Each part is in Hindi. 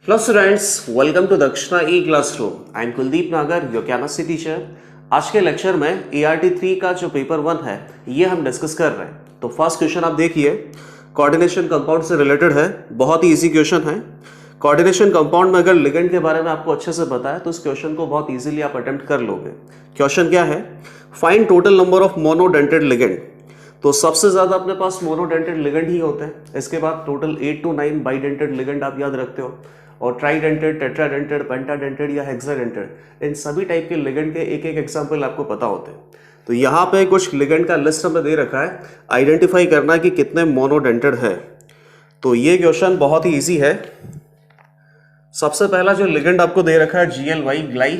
Hello students, welcome to Dakshina E-Classroom. I am Kuldeep Nagar, your chemistry teacher. आज के लेक्चर में ART3 का जो पेपर 1 है ये हम डिस्कस कर रहे हैं। तो फर्स्ट क्वेश्चन आप देखिए, कोऑर्डिनेशन कंपाउंड से रिलेटेड है, बहुत ही इजी क्वेश्चन है। कोऑर्डिनेशन कंपाउंड में अगर लिगेंड के बारे में आपको अच्छे से पता है तो इस क्वेश्चन को बहुत इजीली आप अटेम्प्ट कर लोगे। क्वेश्चन क्या है? Find total number of monodentate ligand. तो सबसे ज्यादा अपने पास मोनोडेंटेड लिगेंड ही होते हैं। इसके बाद टोटल 8 to 9 बाइडेंटेड लिगेंड आप याद रखते हो, और ट्राइडेंटेड, टेट्राडेंटेड, पेंटाडेंटेड या हेक्साडेंटेड, इन सभी टाइप के लिगेंड के एक एक एग्जांपल आपको पता होते हैं। तो यहाँ पे कुछ लिगेंड का लिस्ट हमें दे रखा है, आइडेंटिफाई करना कि कितने मोनोडेंटेड है। तो ये क्वेश्चन बहुत ही इजी है। सबसे पहला जो लिगेंड आपको दे रखा है GLY,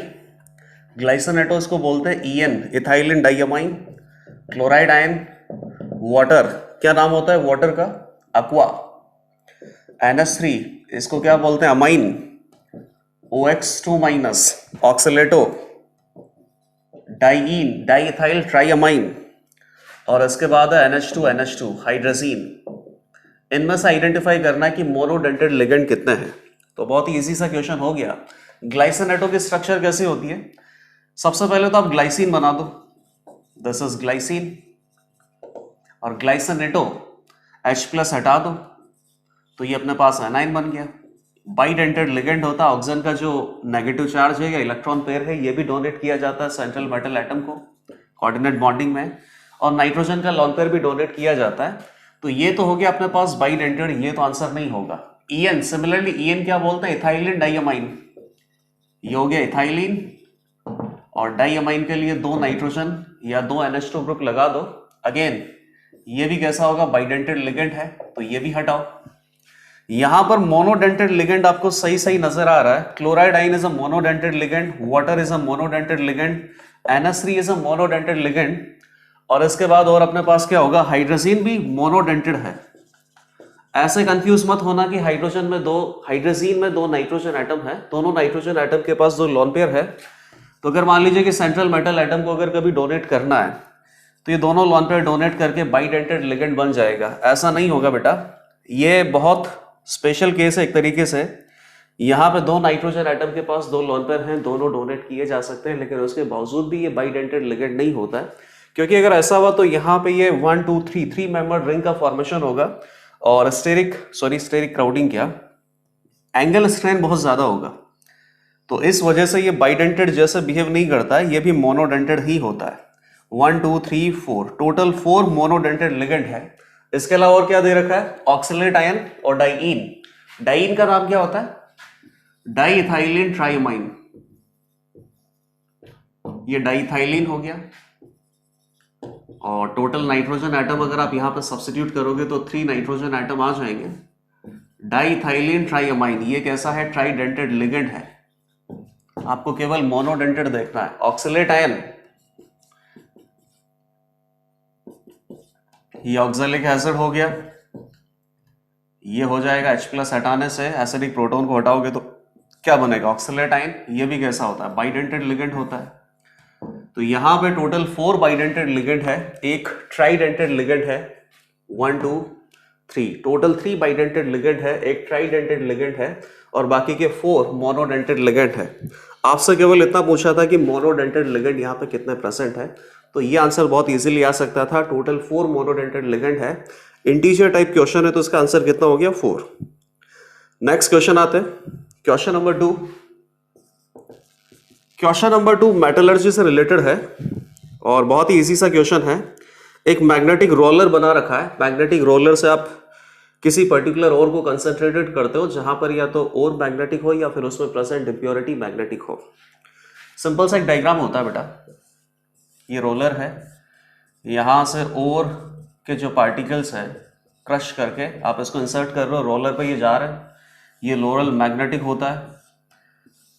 ग्लाइसिनेटो इसको बोलते हैं, EN ethylene diamine, chloride ion, water क्या नाम होता है वाटर का? अक्वा। NH3 इसको क्या बोलते हैं? Amine, OX2 minus, oxalato, diene diethyl triamine, और इसके बाद है NH2 हाइड्रोजीन। इनमें से आइडेंटिफाई करना है कि मोनोडेंटेड लिगेंड कितने हैं। तो बहुत ही इजी सा क्वेश्चन हो गया। ग्लाइसिनेटो की स्ट्रक्चर कैसी होती है? सबसे पहले तो आप ग्लाइसिन बना दो, दिस इज ग्लाइसिन, और ग्लाइसिनेटो H+ हटा दो तो ये अपने पास एनाइन बन गया। बाइडेंटेड लिगेंड होता है, ऑक्सीजन का जो नेगेटिव चार्ज है या इलेक्ट्रॉन पेयर है ये भी डोनेट किया जाता है सेंट्रल मेटल एटम को कोऑर्डिनेट बॉन्डिंग में, और नाइट्रोजन का लोन पेयर भी डोनेट किया जाता है। तो ये तो हो गया अपने पास बाइडेंटेड, ये तो आंसर नहीं होगा। EN सिमिलरली EN क्या बोलते हैं? Ethylene diamine. ये हो गया इथाइलिन, और डाइअमाइन के लिए 2 नाइट्रोजन या 2 NH2 ग्रुप लगा दो। अगेन ये भी कैसा होगा? बाइडेंटेड लिगेंड है, तो ये भी हटाओ। यहां पर मोनोडेंटेड लिगेंड आपको सही सही नजर आ रहा है। क्लोराइड आइन is a monodentate ligand, water is a monodentate ligand, NH3 is a monodentate ligand, और इसके बाद और अपने पास क्या होगा? हाइड्रोजीन भी मोनोडेंटेड है। ऐसे कंफ्यूज मत होना कि हाइड्रोजीन में दो नाइट्रोजन एटम है, दोनों नाइट्रोजन एटम के पास 2 लोन पेयर है। तो अगर मान लीजिए कि सेंट्रल मेटल एटम को अगर कभी डोनेट करना है तो ये दोनों लोन पेयर डोनेट करके बाइडेंटेड लिगेंड बन जाएगा। ऐसा नहीं होगा बेटा, ये बहुत स्पेशल केस है एक तरीके से। यहाँ पे 2 नाइट्रोजन एटम के पास 2 लोन पेयर हैं, दोनों डोनेट किए जा सकते हैं, लेकिन उसके बावजूद भी ये बाइडेंटेड लिगेंड नहीं होता है। क्योंकि अगर ऐसा हुआ तो यहाँ पे ये 1 2 3 मेंबर रिंग का फॉर्मेशन होगा, और स्टेरिक क्राउडिंग क्या, एंगल स्ट्रेन बहुत ज्यादा होगा। तो इस वजह से ये बाइडेंटेड जैसे बिहेव नहीं करता है, ये भी मोनोडेंटेड ही होता है। 1 2 3 4 टोटल 4 मोनोडेंटेड लिगेंड है। इसके अलावा और क्या दे रखा है? ऑक्सीलेट आयन और डाइईन। डाइईन का नाम क्या होता है? डाइइथाइलिन ट्राइअमाइन। ये डाइइथाइलिन हो गया, और टोटल नाइट्रोजन एटम अगर आप यहां पर सब्स्टिट्यूट करोगे तो 3 नाइट्रोजन एटम आ जाएंगे। डाइइथाइलिन ट्राइअमाइन ये कैसा है? ट्राइडेंटेड लिगेंड है। आपको केवल मोनोडेंटेड देखना है। ऑक्सीलेट आयन ये ऑक्सैलिक एसिड हो गया, ये हो जाएगा H+ हटाने से, एसिडिक प्रोटॉन को हटाओगे तो क्या बनेगा? Oxalate ion. ये भी कैसा होता है? बाइडेंटेड लिगेंड होता है। तो यहां पे टोटल 4 बाइडेंटेड लिगेंड है, एक ट्राइडेंटेड लिगेंड है, 1 2 3 टोटल 3 बाइडेंटेड लिगेंड है, एक ट्राइडेंटेड लिगेंड है, और बाकी के 4 मोनोडेंटेड लिगेंड है। आपसे केवल इतना पूछा था कि मोनोडेंटेड लिगेंड यहाँ पे कितने प्रेजेंट है, तो ये आंसर बहुत इजीली आ सकता था। टोटल 4 मोनोडेंटेड लिगेंड है। इंटीजर टाइप क्वेश्चन है तो इसका आंसर कितना हो गया? 4। नेक्स्ट क्वेश्चन आते हैं, question number 2। Question number 2 metallurgy से रिलेटेड है, और बहुत ही इजी सा क्वेश्चन है। एक मैग्नेटिक रोलर बना रखा है। मैग्नेटिक रोलर से आप किसी पर्टिकुलर ओर को कंसंट्रेटेड करते हो जहां पर या तो ओर मैग्नेटिक हो या फिर उसमें प्रेजेंट इंप्योरिटी मैग्नेटिक हो। सिंपल सा एक डायग्राम होता है बेटा। ये रोलर है, यहां से ओर के जो पार्टिकल्स है क्रश करके आप इसको इंसर्ट कर रहे हो, रोलर पे ये जा रहे हैं। ये रोलर मैग्नेटिक होता है,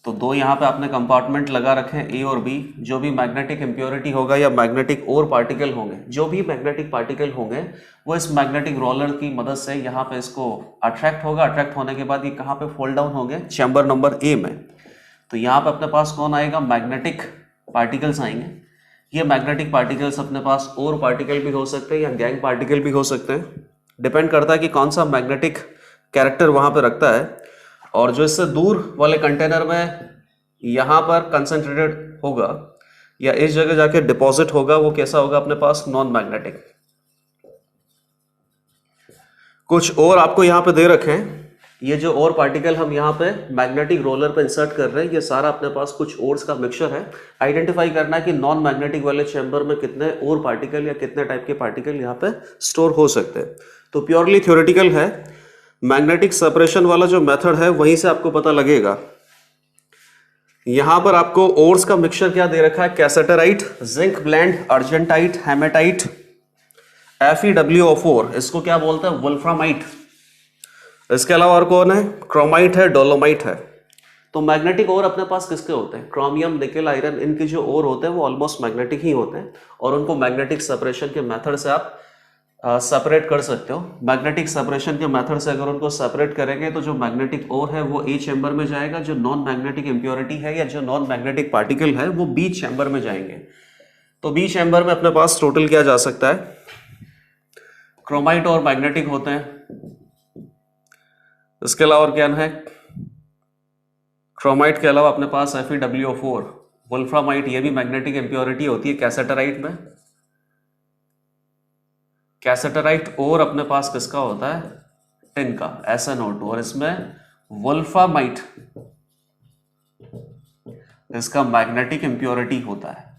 तो 2 यहाँ पे आपने कंपार्टमेंट लगा रखे हैं, A और B। जो भी मैग्नेटिक इंप्योरिटी होगा या मैग्नेटिक और पार्टिकल होंगे, जो भी मैग्नेटिक पार्टिकल होंगे, वो इस मैग्नेटिक रोलर की मदद से यहाँ पे इसको अट्रैक्ट होगा। अट्रैक्ट होने के बाद ये कहाँ पे फोल्ड डाउन होंगे? चैम्बर नंबर A में। तो यहाँ पे अपने पास कौन आएगा? मैग्नेटिक पार्टिकल्स आएंगे। ये मैग्नेटिक पार्टिकल्स अपने पास और पार्टिकल भी हो सकते हैं या गैंग पार्टिकल भी हो सकते हैं, डिपेंड करता है कि कौन सा मैग्नेटिक कैरेक्टर वहां पे रखता है। और जो इससे दूर वाले कंटेनर में यहाँ पर कंसंट्रेटेड होगा या इस जगह जाके डिपॉजिट होगा, वो कैसा होगा अपने पास, नॉन मैग्नेटिक। कुछ और आपको यहाँ पे दे रखे हैं, ये जो और पार्टिकल हम यहाँ पे मैग्नेटिक रोलर पे इंसर्ट कर रहे हैं, ये सारा अपने पास कुछ ओर्स का मिक्सचर है। आइडेंटिफाई करना है कि नॉन मैग्नेटिक वाले चैम्बर में कितने और पार्टिकल या कितने टाइप के पार्टिकल यहाँ पे स्टोर हो सकते हैं। तो प्योरली थ्योरेटिकल है, मैग्नेटिक सेपरेशन वाला जो मेथड है वहीं से आपको पता लगेगा। यहां पर आपको ओर्स का मिक्सचर क्या दे रखा है, cassiterite, zinc blende, argentite, hematite, FeWO4, इसको क्या बोलते हैं, वोल्फ्रामाइट। इसके अलावा और कौन है, क्रोमाइट है, डोलोमाइट है। तो मैग्नेटिक ओर अपने पास किसके होते हैं, क्रोमियम, निकेल, आयरन, इनके जो ओर होते हैं वो ऑलमोस्ट मैग्नेटिक ही होते हैं और उनको मैग्नेटिक सेपरेशन के मेथड से आप सेपरेट कर सकते हो। मैग्नेटिक सेपरेशन के मेथड से अगर उनको सेपरेट करेंगे तो जो मैग्नेटिक ओर है वो ए चैम्बर में जाएगा, जो नॉन मैग्नेटिक इम्प्योरिटी है या जो नॉन मैग्नेटिक पार्टिकल है वो बी चैम्बर में जाएंगे। तो बी चैम्बर में अपने पास टोटल क्या जा सकता है, क्रोमाइट और मैग्नेटिक होते हैं। इसके अलावा और क्या है, क्रोमाइट के अलावा अपने पास FeWO4, वोल्फ्रामाइट, ये भी मैग्नेटिक इम्प्योरिटी होती है कैसेटराइट में। कैसेटराइट और अपने पास किसका होता है, टिन का, SnO2, और इसमें वोल्फ्रामाइट इसका मैग्नेटिक इम्प्योरिटी होता है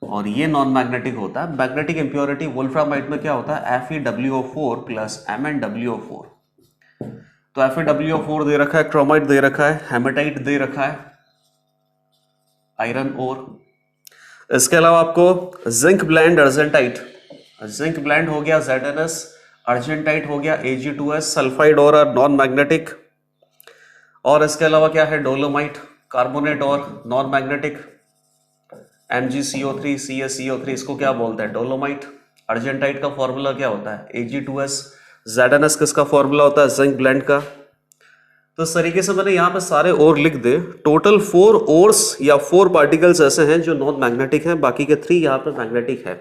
और ये नॉन मैग्नेटिक होता है। मैग्नेटिक इम्प्योरिटी वोल्फ्रामाइट में क्या होता है, FeWO4 प्लस MnWO4। तो FeWO4 दे रखा है, क्रोमाइट दे रखा है, हेमेटाइट दे रखा है, आयरन ओर। इसके अलावा आपको zinc blende, argentite, zinc blende हो गया ZnS, अर्जेंटाइट हो गया Ag2S, सल्फाइड और नॉन मैग्नेटिक। और इसके अलावा क्या है, डोलोमाइट, कार्बोनेट और नॉन मैग्नेटिक, MgCO3, CaCO3, इसको क्या बोलते हैं, डोलोमाइट। अर्जेंटाइट का फॉर्मूला क्या होता है, Ag2S। ZnS किसका फॉर्मूला होता है, जिंक ब्लेंड का। तो इस तरीके से मैंने यहाँ पे सारे ओर लिख दे। टोटल 4 ओर्स या 4 पार्टिकल्स ऐसे हैं जो नॉन मैग्नेटिक हैं, बाकी के 3 यहाँ पे मैग्नेटिक है।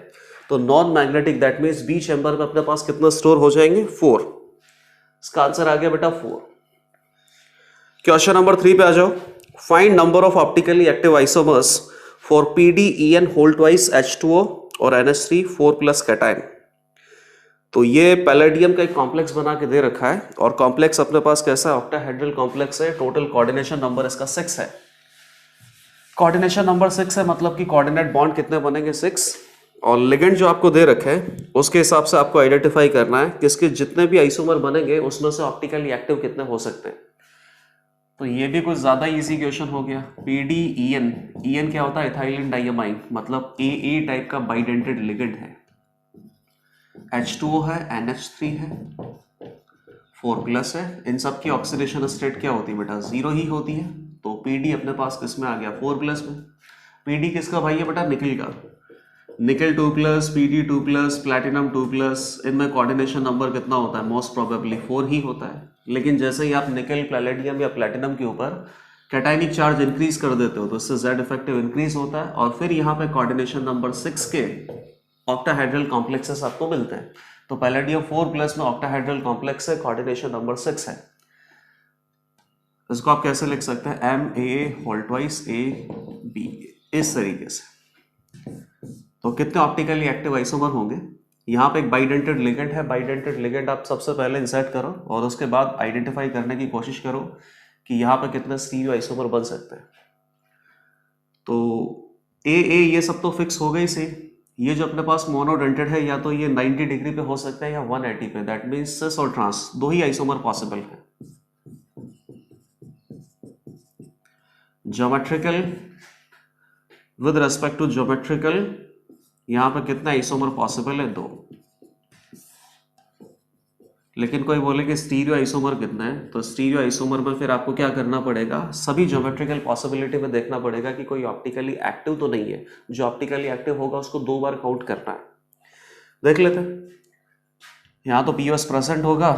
तो non magnetic that means B chamber में अपने पास कितना स्टोर हो जाएंगे, 4। इसका आंसर आ गया बेटा 4। क्वेश्चन नंबर 3 पे आ जाओ। Find number of optically active isomers for PDEN whole twice H2O और NH3 4+ कैटायन। तो ये पैलेडियम का एक कॉम्प्लेक्स बना के दे रखा है और कॉम्प्लेक्स अपने पास कैसा है, ऑक्टाहेड्रल कॉम्प्लेक्स है। टोटल कोऑर्डिनेशन नंबर इसका 6 है। कोऑर्डिनेशन नंबर 6 है मतलब कि कोऑर्डिनेट बॉन्ड कितने बनेंगे, 6। और लिगेंड जो आपको दे रखे हैं उसके हिसाब से आपको आइडेंटिफाई करना है कि इसके जितने भी आइसोमर बनेंगे उसमें से ऑप्टिकली एक्टिव कितने हो सकते हैं। तो ये भी कुछ ज्यादा इजी क्वेश्चन हो गया। PDEN, EN क्या होता है, इथाइलिन डाइअमाइन, मतलब AA टाइप का बाइडेंटेड लिगेंड है। H2O है, NH3 है, 4+ है। इन सब की ऑक्सीडेशन स्टेट क्या होती है बेटा, 0 ही होती है। तो PD अपने पास किसमें आ गया, 4+ में। PD किसका भाई है बेटा, निकल का। निकल 2+, PD 2+, प्लैटिनम 2+। इनमें कोऑर्डिनेशन नंबर कितना होता है, मोस्ट प्रोबेबली 4 ही होता है। लेकिन जैसे ही आप निकल, पैलेडियम या प्लैटिनम के ऊपर कैटायनिक चार्ज इंक्रीज कर देते हो तो इससे Z इफेक्टिव इंक्रीज होता है और फिर यहाँ पे कोऑर्डिनेशन नंबर 6 के ऑक्टाहेड्रल कॉम्प्लेक्सेस आपको मिलते हैं। तो पैलेडियम 4+ में ऑक्टाहेड्रल कॉम्प्लेक्स है, कोऑर्डिनेशन नंबर 6 है। इसको आप कैसे लिख सकते हैं, MA होल ट्वाइस AB, इस तरीके से। तो कितने ऑप्टिकली एक्टिव आइसोमर होंगे, यहाँ पे एक बाइडेंटेड लिगेंड है। बाइडेंटेड लिगेंड आप सबसे पहले इंसर्ट करो और उसके बाद आइडेंटिफाई करने की कोशिश करो कि यहाँ पे कितने स्टीरियो आइसोमर बन सकते हैं। तो AA ये सब तो फिक्स हो गई से। ये जो अपने पास मोनोडेंटेड है या तो ये 90 डिग्री पे हो सकता है या 180 पे, दैट मीन्स सिस और ट्रांस 2 ही आइसोमर पॉसिबल है। Geometrical, with respect to geometrical यहां पे कितना आइसोमर पॉसिबल है, 2। लेकिन कोई बोले कि स्टीरियो आइसोमर कितना है, तो स्टीरियो आइसोमर में फिर आपको क्या करना पड़ेगा, सभी ज्योमेट्रिकल पॉसिबिलिटी में देखना पड़ेगा कि कोई ऑप्टिकली एक्टिव तो नहीं है। जो ऑप्टिकली एक्टिव होगा उसको 2 बार काउंट करना है। देख लेते हैं। यहाँ तो POS प्रेजेंट होगा,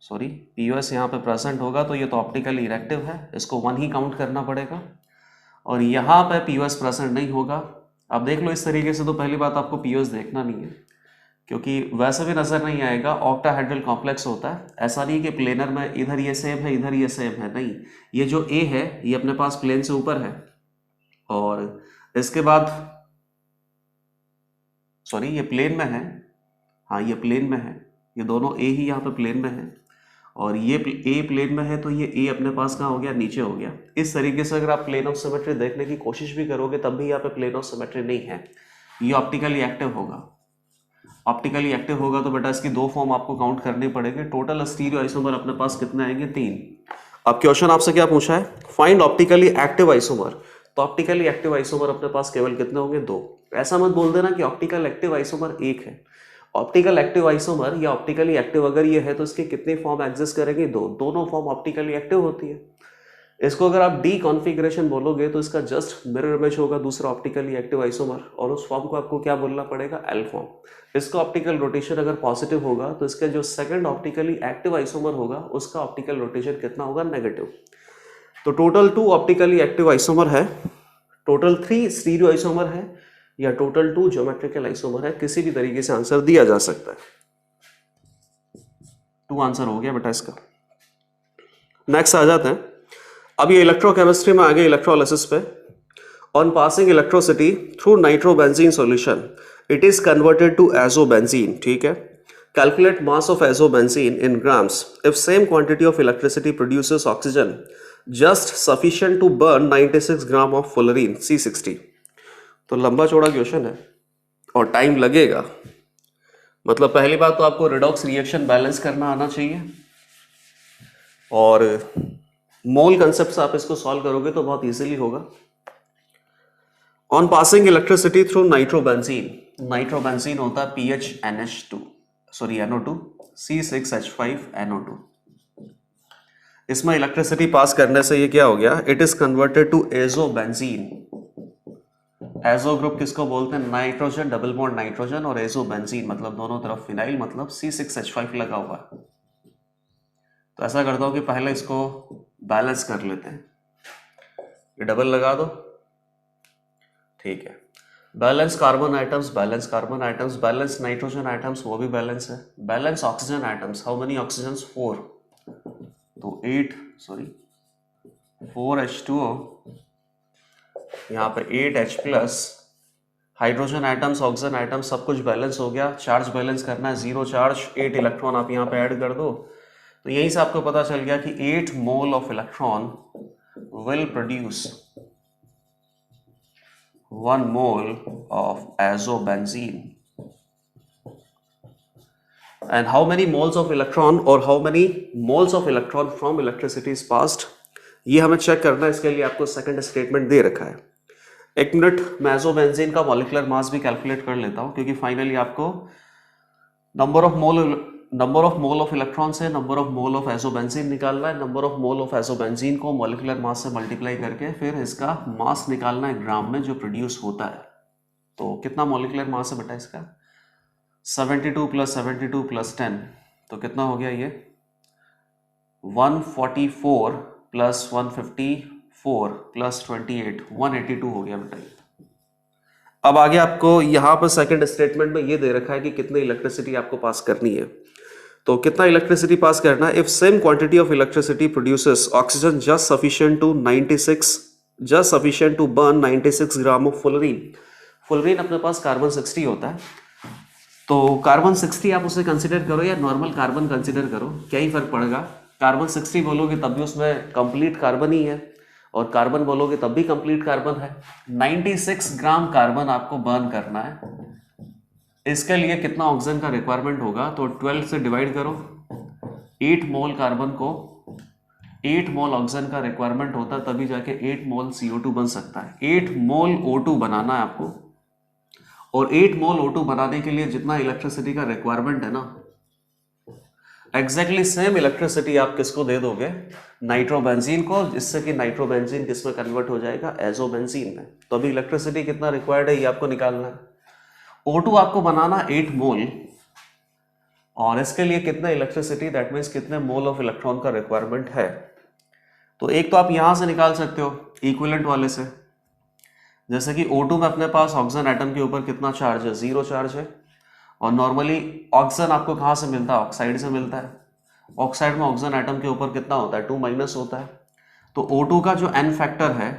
सॉरी POS यहाँ पे प्रेजेंट होगा तो ये तो ऑप्टिकली इरेक्टिव है, इसको 1 ही काउंट करना पड़ेगा। और यहाँ पे POS प्रेजेंट नहीं होगा। अब देख लो इस तरीके से, तो पहली बात आपको POS देखना नहीं है। क्योंकि वैसे भी नजर नहीं आएगा, ऑक्टाहेड्रल कॉम्प्लेक्स होता है। ऐसा नहीं कि प्लेनर में इधर ये सेम है इधर ये सेम है, नहीं, ये जो ए है ये अपने पास प्लेन से ऊपर है, और इसके बाद सॉरी ये प्लेन में है, हाँ ये प्लेन में है, ये दोनों ए ही यहाँ पे प्लेन में है, और ये ए प्लेन में है, तो ये ए अपने पास कहाँ हो गया, नीचे हो गया। इस तरीके से अगर आप प्लेन ऑफ सिमेट्री देखने की कोशिश भी करोगे तब भी यहाँ पे प्लेन ऑफ सिमेट्री नहीं है, ये ऑप्टिकली एक्टिव होगा। ऑप्टिकली एक्टिव होगा तो बेटा इसकी दो फॉर्म आपको काउंट करनी पड़ेगी। टोटल स्टीरियो आइसोमर अपने पास कितने आएंगे, 3। अब क्वेश्चन आपसे क्या पूछा है, फाइंड ऑप्टिकली एक्टिव आइसोमर। तो ऑप्टिकली एक्टिव आइसोमर अपने पास केवल कितने होंगे, 2। ऐसा मत बोल देना कि ऑप्टिकल एक्टिव आइसोमर 1 है। ऑप्टिकल एक्टिव आइसोमर या ऑप्टिकली एक्टिव अगर ये है तो इसके कितनी फॉर्म एग्जिस्ट करेंगे, 2। दोनों फॉर्म ऑप्टिकली एक्टिव होती है। इसको अगर आप डी कॉन्फ़िगरेशन बोलोगे तो इसका जस्ट मिरर इमेज होगा दूसरा ऑप्टिकली एक्टिव आइसोमर, और उस फॉर्म को आपको क्या बोलना पड़ेगा, एल फॉर्म। इसका ऑप्टिकल रोटेशन अगर पॉजिटिव होगा तो इसका जो सेकंड ऑप्टिकली एक्टिव आइसोमर होगा उसका ऑप्टिकल रोटेशन कितना होगा, नेगेटिव। तो टोटल 2 ऑप्टिकली एक्टिव आइसोमर है, टोटल 3 स्टीरियो आइसोमर है, या टोटल 2 ज्योमेट्रिकल आइसोमर है, किसी भी तरीके से आंसर दिया जा सकता है। 2 आंसर हो गया बेटा इसका। नेक्स्ट आ जाते हैं, अब ये इलेक्ट्रोकेमिस्ट्री में आगे इलेक्ट्रोलिसिस पे। On passing electricity through nitrobenzene solution it is converted to azobenzene, ठीक है। Calculate mass of azobenzene in grams if same quantity of electricity produces oxygen just sufficient to burn 96 gram of fullerene C60। तो लंबा चौड़ा क्वेश्चन है और टाइम लगेगा। मतलब पहली बात तो आपको रिडॉक्स रिएक्शन बैलेंस करना आना चाहिए, और मोल कंसेप्ट से आप इसको सॉल्व करोगे तो बहुत इजीली होगा। On passing electricity through nitrobenzene, nitrobenzene होता है PHNH2 सॉरी NO2 C6H5NO2। इसमें इलेक्ट्रिसिटी पास करने से ये क्या हो गया, it is converted to azobenzene. Azo group किसको बोलते हैं, नाइट्रोजन डबल बॉन्ड नाइट्रोजन, और एजोबेंजीन मतलब दोनों तरफ फिनाइल, मतलब C6H5 लगा हुआ है। तो ऐसा करता हूं कि पहले इसको बैलेंस कर लेते हैं, ये डबल लगा दो, ठीक है। Balance carbon atoms, balance carbon atoms, balance nitrogen items, वो भी बैलेंस है। Balance oxygen items, how many oxygens, 4, तो 4H2O, यहाँ पे 8H plus, hydrogen items, oxygen items, सब कुछ बैलेंस हो गया। चार्ज बैलेंस करना है, 0 चार्ज, 8 इलेक्ट्रॉन आप यहाँ पे ऐड कर दो, तो यहीं से आपको पता चल गया कि 8 mole of electron will produce 1 mole of azobenzene. And how many moles of electron और how many moles of electron from electricity is passed, ये हमें चेक करना है। इसके लिए आपको सेकंड स्टेटमेंट दे रखा है। 1 मिनट, मैं एजोबेंजीन का मॉलिक्यूलर मास भी कैलकुलेट कर लेता हूँ, क्योंकि फाइनली आपको number of mole of electron से number of mole of azobenzene निकालना है। Number of mole of azobenzene को मॉलिक्यूलर मास से मल्टीप्लाई करके फिर इसका मास निकालना है ग्राम में जो प्रोड्यूस होता है। तो कितना मॉलिक्यूलर मास है बेटा इसका, 72 + 72 + 10, तो कितना हो गया ये 144 + 154 + 28, 182 हो गया बेटा। अब आगे आपको यहाँ पर सेकंड स्टेटमेंट में ये दे रखा है कि कितनी इलेक्ट्रिसिटी आपको पास करनी है। तो कितना इलेक्ट्रिसिटी पास करना है, if same quantity of electricity produces oxygen just sufficient to burn 96 gram of fullerene. Fullerene अपने पास कार्बन 60 होता है, तो कार्बन 60 आप उसे कंसिडर करो या नॉर्मल कार्बन कंसिडर करो, क्या ही फर्क पड़ेगा। कार्बन 60 बोलोगे तब भी उसमें कंप्लीट कार्बन ही है, और कार्बन बोलोगे तब भी कंप्लीट कार्बन है। 96 ग्राम कार्बन आपको बर्न करना है। इसके लिए कितना ऑक्सीजन का रिक्वायरमेंट होगा, तो 12 से डिवाइड करो। 8 मोल कार्बन को 8 मोल ऑक्सीजन का रिक्वायरमेंट होता है, तभी जाके 8 मोल CO2 बन सकता है। 8 मोल O2 बनाना है आपको, और 8 मोल O2 बनाने के लिए जितना इलेक्ट्रिसिटी का रिक्वायरमेंट है ना, एग्जैक्टली सेम इलेक्ट्रिसिटी आप किसको दे दोगे, नाइट्रोबेंजीन को, जिससे कि नाइट्रोबेंजीन किसमें कन्वर्ट हो जाएगा, एजोबेंजीन में। तो अभी इलेक्ट्रिसिटी कितना रिक्वायर्ड है ये आपको निकालना है। O2 आपको बनाना 8 मोल, और इसके लिए कितना इलेक्ट्रिसिटी, दैट मीन्स कितने मोल ऑफ इलेक्ट्रॉन का रिक्वायरमेंट है। तो एक तो आप यहां से निकाल सकते हो इक्विवेलेंट वाले से, जैसे कि O2 में अपने पास ऑक्सीजन एटम के ऊपर कितना चार्ज है, 0 चार्ज है, और नॉर्मली ऑक्सीजन आपको कहाँ से मिलता है? ऑक्साइड से मिलता है। ऑक्साइड में ऑक्सीजन एटम के ऊपर कितना होता है? 2- होता है। तो O2 का जो n फैक्टर है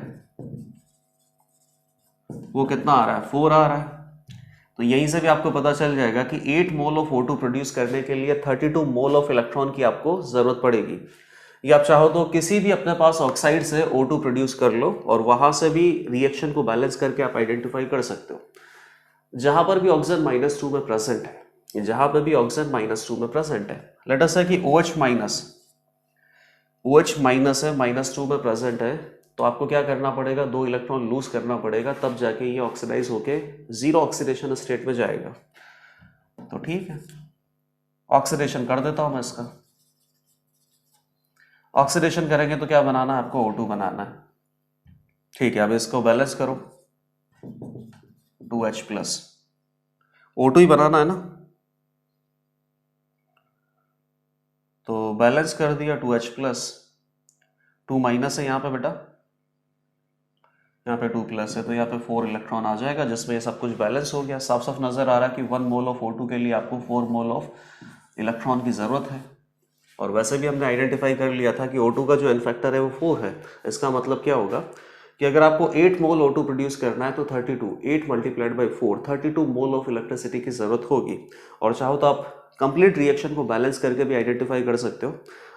वो कितना आ रहा है? 4 आ रहा है। तो यहीं से भी आपको पता चल जाएगा कि 8 मोल ऑफ O2 प्रोड्यूस करने के लिए 32 मोल ऑफ इलेक्ट्रॉन की आपको जरूरत पड़ेगी। या आप चाहो तो किसी भी अपने पास ऑक्साइड से O2 प्रोड्यूस कर लो और वहां से भी रिएक्शन को बैलेंस करके आप आइडेंटिफाई कर सकते हो। जहां पर भी ऑक्सीजन -2 में प्रेजेंट है, जहां पर भी ऑक्सीजन -2 में प्रेजेंट है, लेट अस से कि OH माइनस है, -2 में प्रेजेंट है, तो आपको क्या करना पड़ेगा? 2 इलेक्ट्रॉन लूज करना पड़ेगा, तब जाके ये ऑक्सीडाइज होके जीरो ऑक्सीडेशन स्टेट में जाएगा। तो ठीक है, ऑक्सीडेशन कर देता हूं मैं इसका। ऑक्सीडेशन करेंगे तो क्या बनाना है आपको? O2 बनाना है। ठीक है, अब इसको बैलेंस करो, 2H+, O2 ही बनाना है ना, तो बैलेंस कर दिया 2H+, 2- है यहाँ पे बेटा, यहाँ पे 2+ है, तो यहाँ पे 4 इलेक्ट्रॉन आ जाएगा, जिसमें ये सब कुछ बैलेंस हो गया। साफ साफ नजर आ रहा है कि 1 मोल ऑफ O2 के लिए आपको 4 मोल ऑफ इलेक्ट्रॉन की जरूरत है। और वैसे भी हमने आइडेंटिफाई कर लिया था कि O2 का जो n फैक्टर है वो 4 है। इसका मतलब क्या होगा कि अगर आपको 8 मोल O2 प्रोड्यूस करना है तो 32, 8 multiplied by 4, 32 mole of electricity की जरूरत होगी। और चाहो तो आप कंप्लीट रिएक्शन को बैलेंस करके भी आइडेंटिफाई कर सकते हो।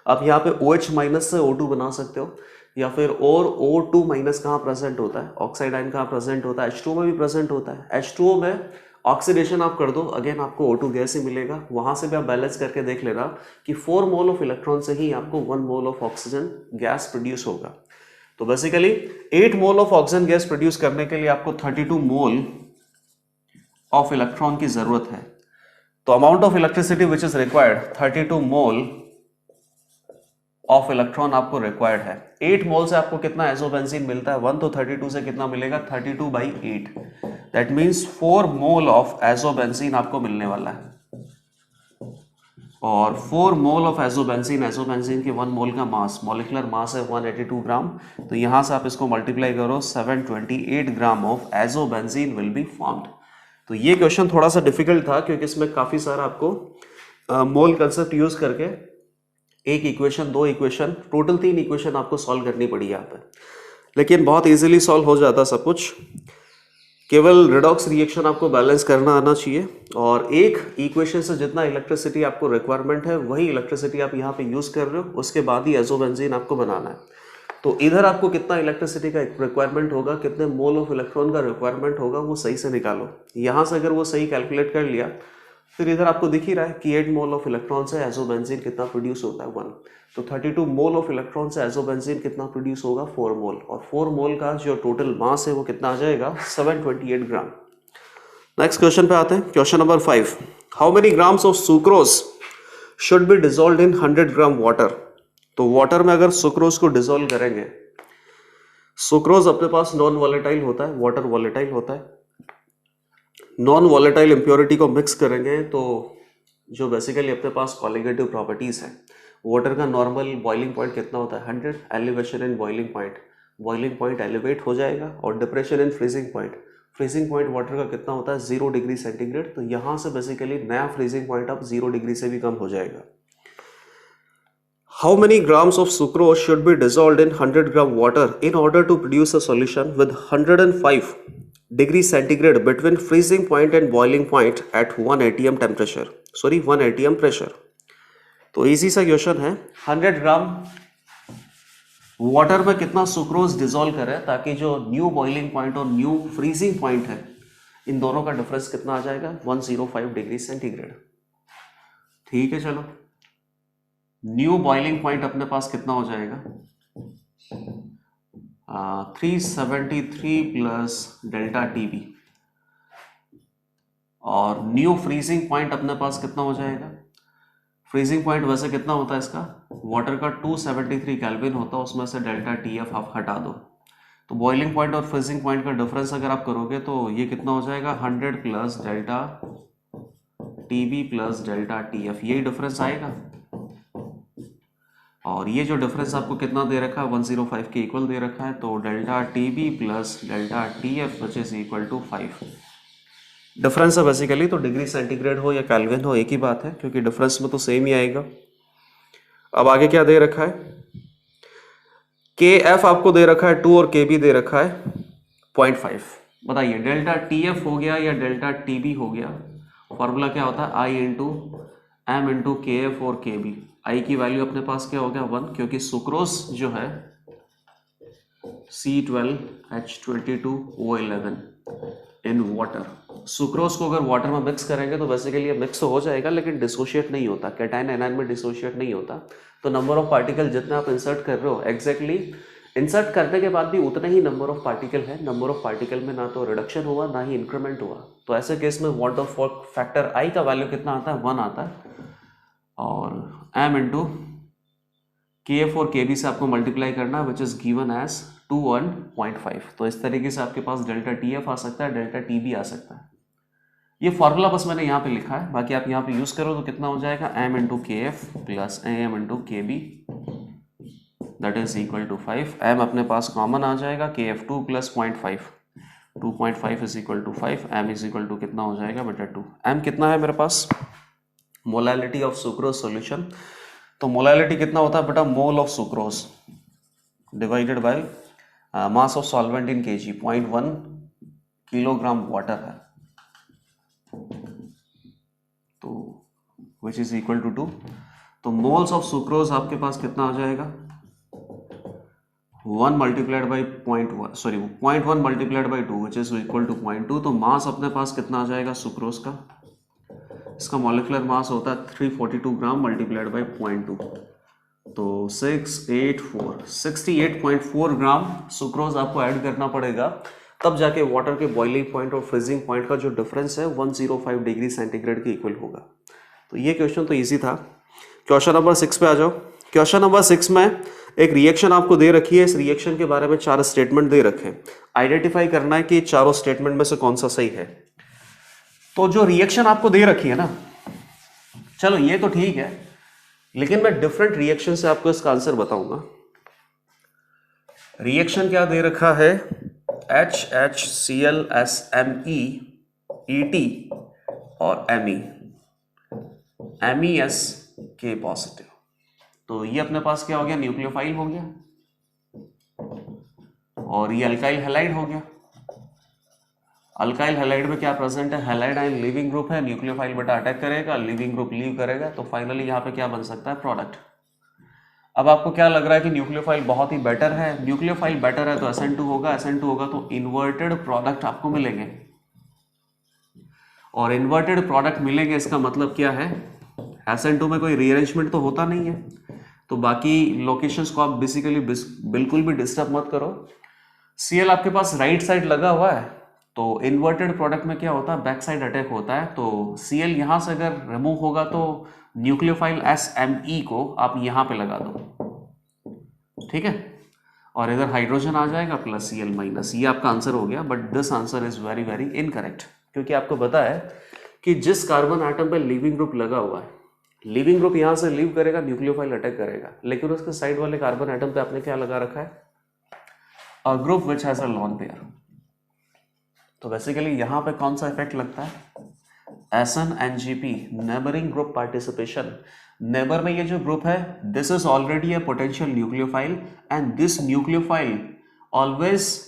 आप यहाँ पे OH- से O2 बना सकते हो, या फिर और O2- कहाँ प्रेजेंट होता है? ऑक्साइड आयन कहाँ प्रेजेंट होता है? H2 में भी प्रेजेंट होता है। H2O में ऑक्सीडेशन आप कर दो, अगेन आपको O2 गैस ही मिलेगा। वहां से भी आप बैलेंस करके देख लेना कि 4 मोल ऑफ इलेक्ट्रॉन से ही आपको 1 mole of oxygen gas produce होगा। तो basically 8 mole of oxygen gas produce करने के लिए आपको 32 मोल ऑफ इलेक्ट्रॉन की जरूरत है। तो amount of electricity which is required 32 mole of electron आपको रिक्वायर्ड है। 8 मोल से आपको कितना एजोबेंजीन मिलता है? 1, तो 32 से कितना मिलेगा? 32/8। That means 4 mole of azobenzene आपको मिलने वाला है। और 4 मोल ऑफ एजोबेंजीन की 1 मोल का मास, मॉलिक्यूलर मास है 182 ग्राम। तो यहां से आप इसको मल्टीप्लाई करो, 728 gram of azobenzene will be formed. तो ये क्वेश्चन थोड़ा सा डिफिकल्ट था क्योंकि इसमें काफी सारा आपको मोल कंसेप्ट यूज करके एक इक्वेशन, 2 इक्वेशन, टोटल 3 इक्वेशन आपको सॉल्व करनी पड़ी यहाँ पे, लेकिन बहुत इजीली सॉल्व हो जाता सब कुछ। केवल रिडॉक्स रिएक्शन आपको बैलेंस करना आना चाहिए और एक इक्वेशन से जितना इलेक्ट्रिसिटी आपको रिक्वायरमेंट है वही इलेक्ट्रिसिटी आप यहाँ पे यूज कर रहे हो, उसके बाद ही एजोबेंजीन आपको बनाना है। तो इधर आपको कितना इलेक्ट्रिसिटी का रिक्वायरमेंट होगा, कितने मोल ऑफ इलेक्ट्रॉन का रिक्वायरमेंट होगा, वो सही से निकालो। यहाँ से अगर वो सही कैलकुलेट कर लिया, फिर इधर आपको दिख ही रहा है कि 8 मोल ऑफ इलेक्ट्रॉन से एजोबेंजीन कितना प्रोड्यूस होता है? 1। तो 32 मोल ऑफ इलेक्ट्रॉन से एजोबेंजीन कितना प्रोड्यूस होगा? 4 मोल। और 4 मोल का जो टोटल मास है वो कितना आ जाएगा? 728 ग्राम। नेक्स्ट क्वेश्चन पे आते हैं, question number 5। How many grams of sucrose should be dissolved in 100 gram water? तो वाटर में अगर सुक्रोज को डिसॉल्व करेंगे, सुक्रोज अपने पास नॉन वॉलेटाइल होता है, वाटर वॉलेटाइल होता है। नॉन वॉलेटाइल इंप्योरिटी को मिक्स करेंगे तो जो बेसिकली अपने पास कॉलिगेटिव प्रॉपर्टीज है, वाटर का नॉर्मल बॉइलिंग पॉइंट कितना होता है? 100। Elevation in boiling point elevate हो जाएगा। और depression in freezing point water का कितना होता है? 0 डिग्री सेंटीग्रेड। तो यहां से बेसिकली नया फ्रीजिंग पॉइंट अब 0 डिग्री से भी कम हो जाएगा। How many grams of sucrose should be dissolved in 100 gram water in order to produce a solution with 105 degrees centigrade between freezing point and boiling point at 1 atm temperature? Sorry, 1 atm pressure. तो इजी सा क्वेश्चन है, 100 ग्राम वाटर में कितना सुक्रोज डिसॉल्व करें ताकि जो न्यू बॉइलिंग पॉइंट और न्यू फ्रीजिंग पॉइंट है, इन दोनों का डिफरेंस कितना आ जाएगा? 105 डिग्री सेंटीग्रेड। ठीक है, चलो न्यू बॉइलिंग पॉइंट अपने पास कितना हो जाएगा? 373 प्लस डेल्टा टीबी। और न्यू फ्रीजिंग पॉइंट अपने पास कितना हो जाएगा? फ्रीजिंग पॉइंट वैसे कितना होता है इसका? वाटर का 273 केल्विन होता है, उसमें से डेल्टा टीएफ आप हटा दो। तो बॉइलिंग पॉइंट और फ्रीजिंग पॉइंट का डिफरेंस अगर आप करोगे तो ये कितना हो जाएगा? 100 plus delta TB plus delta TF, यही डिफरेंस आएगा। और ये जो डिफरेंस आपको कितना दे रखा है? 105 के इक्वल दे रखा है। तो delta TB plus delta TF which is equal to 5। Difference है बेसिकली, तो डिग्री सेंटीग्रेड हो या केल्विन हो एक ही बात है, क्योंकि डिफरेंस में तो सेम ही आएगा। अब आगे क्या दे रखा है, के एफ आपको दे रखा है 2 और के बी दे रखा है 0.5। बताइए डेल्टा टी एफ हो गया या डेल्टा टी बी हो गया, फॉर्मूला क्या होता है, आई into M into K F और के बी। आई की वैल्यू अपने पास क्या हो गया 1, क्योंकि सुक्रोज जो है C12H22O11 इन वाटर। सुक्रोज को अगर वाटर में मिक्स करेंगे तो बेसिकली ये मिक्स तो हो जाएगा लेकिन डिसोशिएट नहीं होता, कैटायन एनायन में डिसोशिएट नहीं होता। तो नंबर ऑफ पार्टिकल जितने आप इंसर्ट कर रहे हो एग्जैक्टली इंसर्ट करने के बाद भी उतना ही नंबर ऑफ पार्टिकल है। नंबर ऑफ पार्टिकल में ना तो रिडक्शन हुआ ना ही इंक्रीमेंट हुआ। तो ऐसे केस में वॉट ऑफ फैक्टर आई का वैल्यू कितना आता है 1 आता है, और एम इंटू के एफ और के बी से आपको मल्टीप्लाई करना विच इज गिवन एज 2 और 0.5। तो इस तरीके से आपके पास डेल्टा टी एफ आ सकता है, डेल्टा टी बी आ सकता है। ये फॉर्मूला बस मैंने यहाँ पे लिखा है, बाकी आप यहाँ पे यूज करो तो कितना हो जाएगा M into K F plus M into K B that is equal to 5। M अपने पास कॉमन आ जाएगा, K F 2 plus 0.5, 2.5 is equal to 5, M is equal to कितना हो जाएगा बेटा 2। एम कितना है मेरे पास, मोलैलिटी ऑफ सुक्रोज सॉल्यूशन। तो मोलैलिटी कितना होता है बेटा, mole of sucrose divided by mass of solvent in KG, 0.1 kilogram water है, तो विच इज इक्वल टू 2। तो मोल्स ऑफ सुक्रोज आपके पास कितना आ जाएगा 1 multiplied by 0.1 sorry 0.1 multiplied by 2 which is equal to 0.2। तो मास अपने पास कितना आ जाएगा सुक्रोज का, इसका मॉलिक्यूलर मास होता है 342 ग्राम मल्टीप्लाइड बाई 0.2, तो 68.4 ग्राम सुक्रोज आपको ऐड करना पड़ेगा, तब जाके वाटर के बॉइलिंग पॉइंट और फ्रीजिंग पॉइंट का जो डिफरेंस है 105 डिग्री सेंटीग्रेड के इक्वल होगा। तो ये क्वेश्चन तो इजी था। क्वेश्चन नंबर 6 पे आ जाओ। क्वेश्चन नंबर 6 में एक रिएक्शन आपको दे रखी है, इस रिएक्शन के बारे में 4 स्टेटमेंट दे रखे हैं, आइडेंटिफाई करना है कि चारों स्टेटमेंट में से कौन सा सही है। तो जो रिएक्शन आपको दे रखी है ना, चलो ये तो ठीक है, लेकिन मैं डिफरेंट रिएक्शन से आपको इसका आंसर बताऊंगा। रिएक्शन क्या दे रखा है, HHClSMeEt और MES पॉजिटिव। तो ये अपने पास क्या हो गया, न्यूक्लियोफाइल हो गया, और ये अल्काइल हैलाइड हो गया। अल्काइल हैलाइड में क्या प्रेजेंट है, हैलाइड आयन लिविंग ग्रुप है, न्यूक्लियोफाइल बेटा अटैक करेगा, लिविंग ग्रुप लीव करेगा, तो फाइनली यहाँ पे क्या बन सकता है, प्रोडक्ट। अब आपको क्या लग रहा है कि न्यूक्लियोफाइल बहुत ही बेटर है, न्यूक्लियोफाइल बेटर है तो SN2 होगा, SN2 होगा तो इन्वर्टेड प्रोडक्ट आपको मिलेंगे, और इन्वर्टेड प्रोडक्ट मिलेंगे इसका मतलब क्या है, SN2 में कोई रीअरेंजमेंट तो होता नहीं है, तो बाकी लोकेशंस को आप बेसिकली बिल्कुल भी डिस्टर्ब मत करो। Cl आपके पास राइट साइड लगा हुआ है, तो इन्वर्टेड प्रोडक्ट में क्या होता है, बैक साइड अटैक होता है, तो Cl यहां से अगर रिमूव होगा तो न्यूक्लियोफाइल SMe को आप यहां पे लगा दो, ठीक है, और इधर हाइड्रोजन आ जाएगा प्लस Cl माइनस। ये आपका आंसर हो गया, but this answer is very very incorrect, क्योंकि आपको पता है कि जिस कार्बन आइटम पे लिविंग ग्रुप लगा हुआ है, लिविंग ग्रुप यहां से लीव करेगा, न्यूक्लियोफाइल अटैक करेगा, लेकिन उसके साइड वाले कार्बन आइटम पे आपने क्या लगा रखा है, a group which has a lone pair. तो बेसिकली यहां पे कौन सा इफेक्ट लगता है, SN-NGP neighbouring group participation. Neighbour में ये जो ग्रुप है, this is already a potential nucleophile and this nucleophile always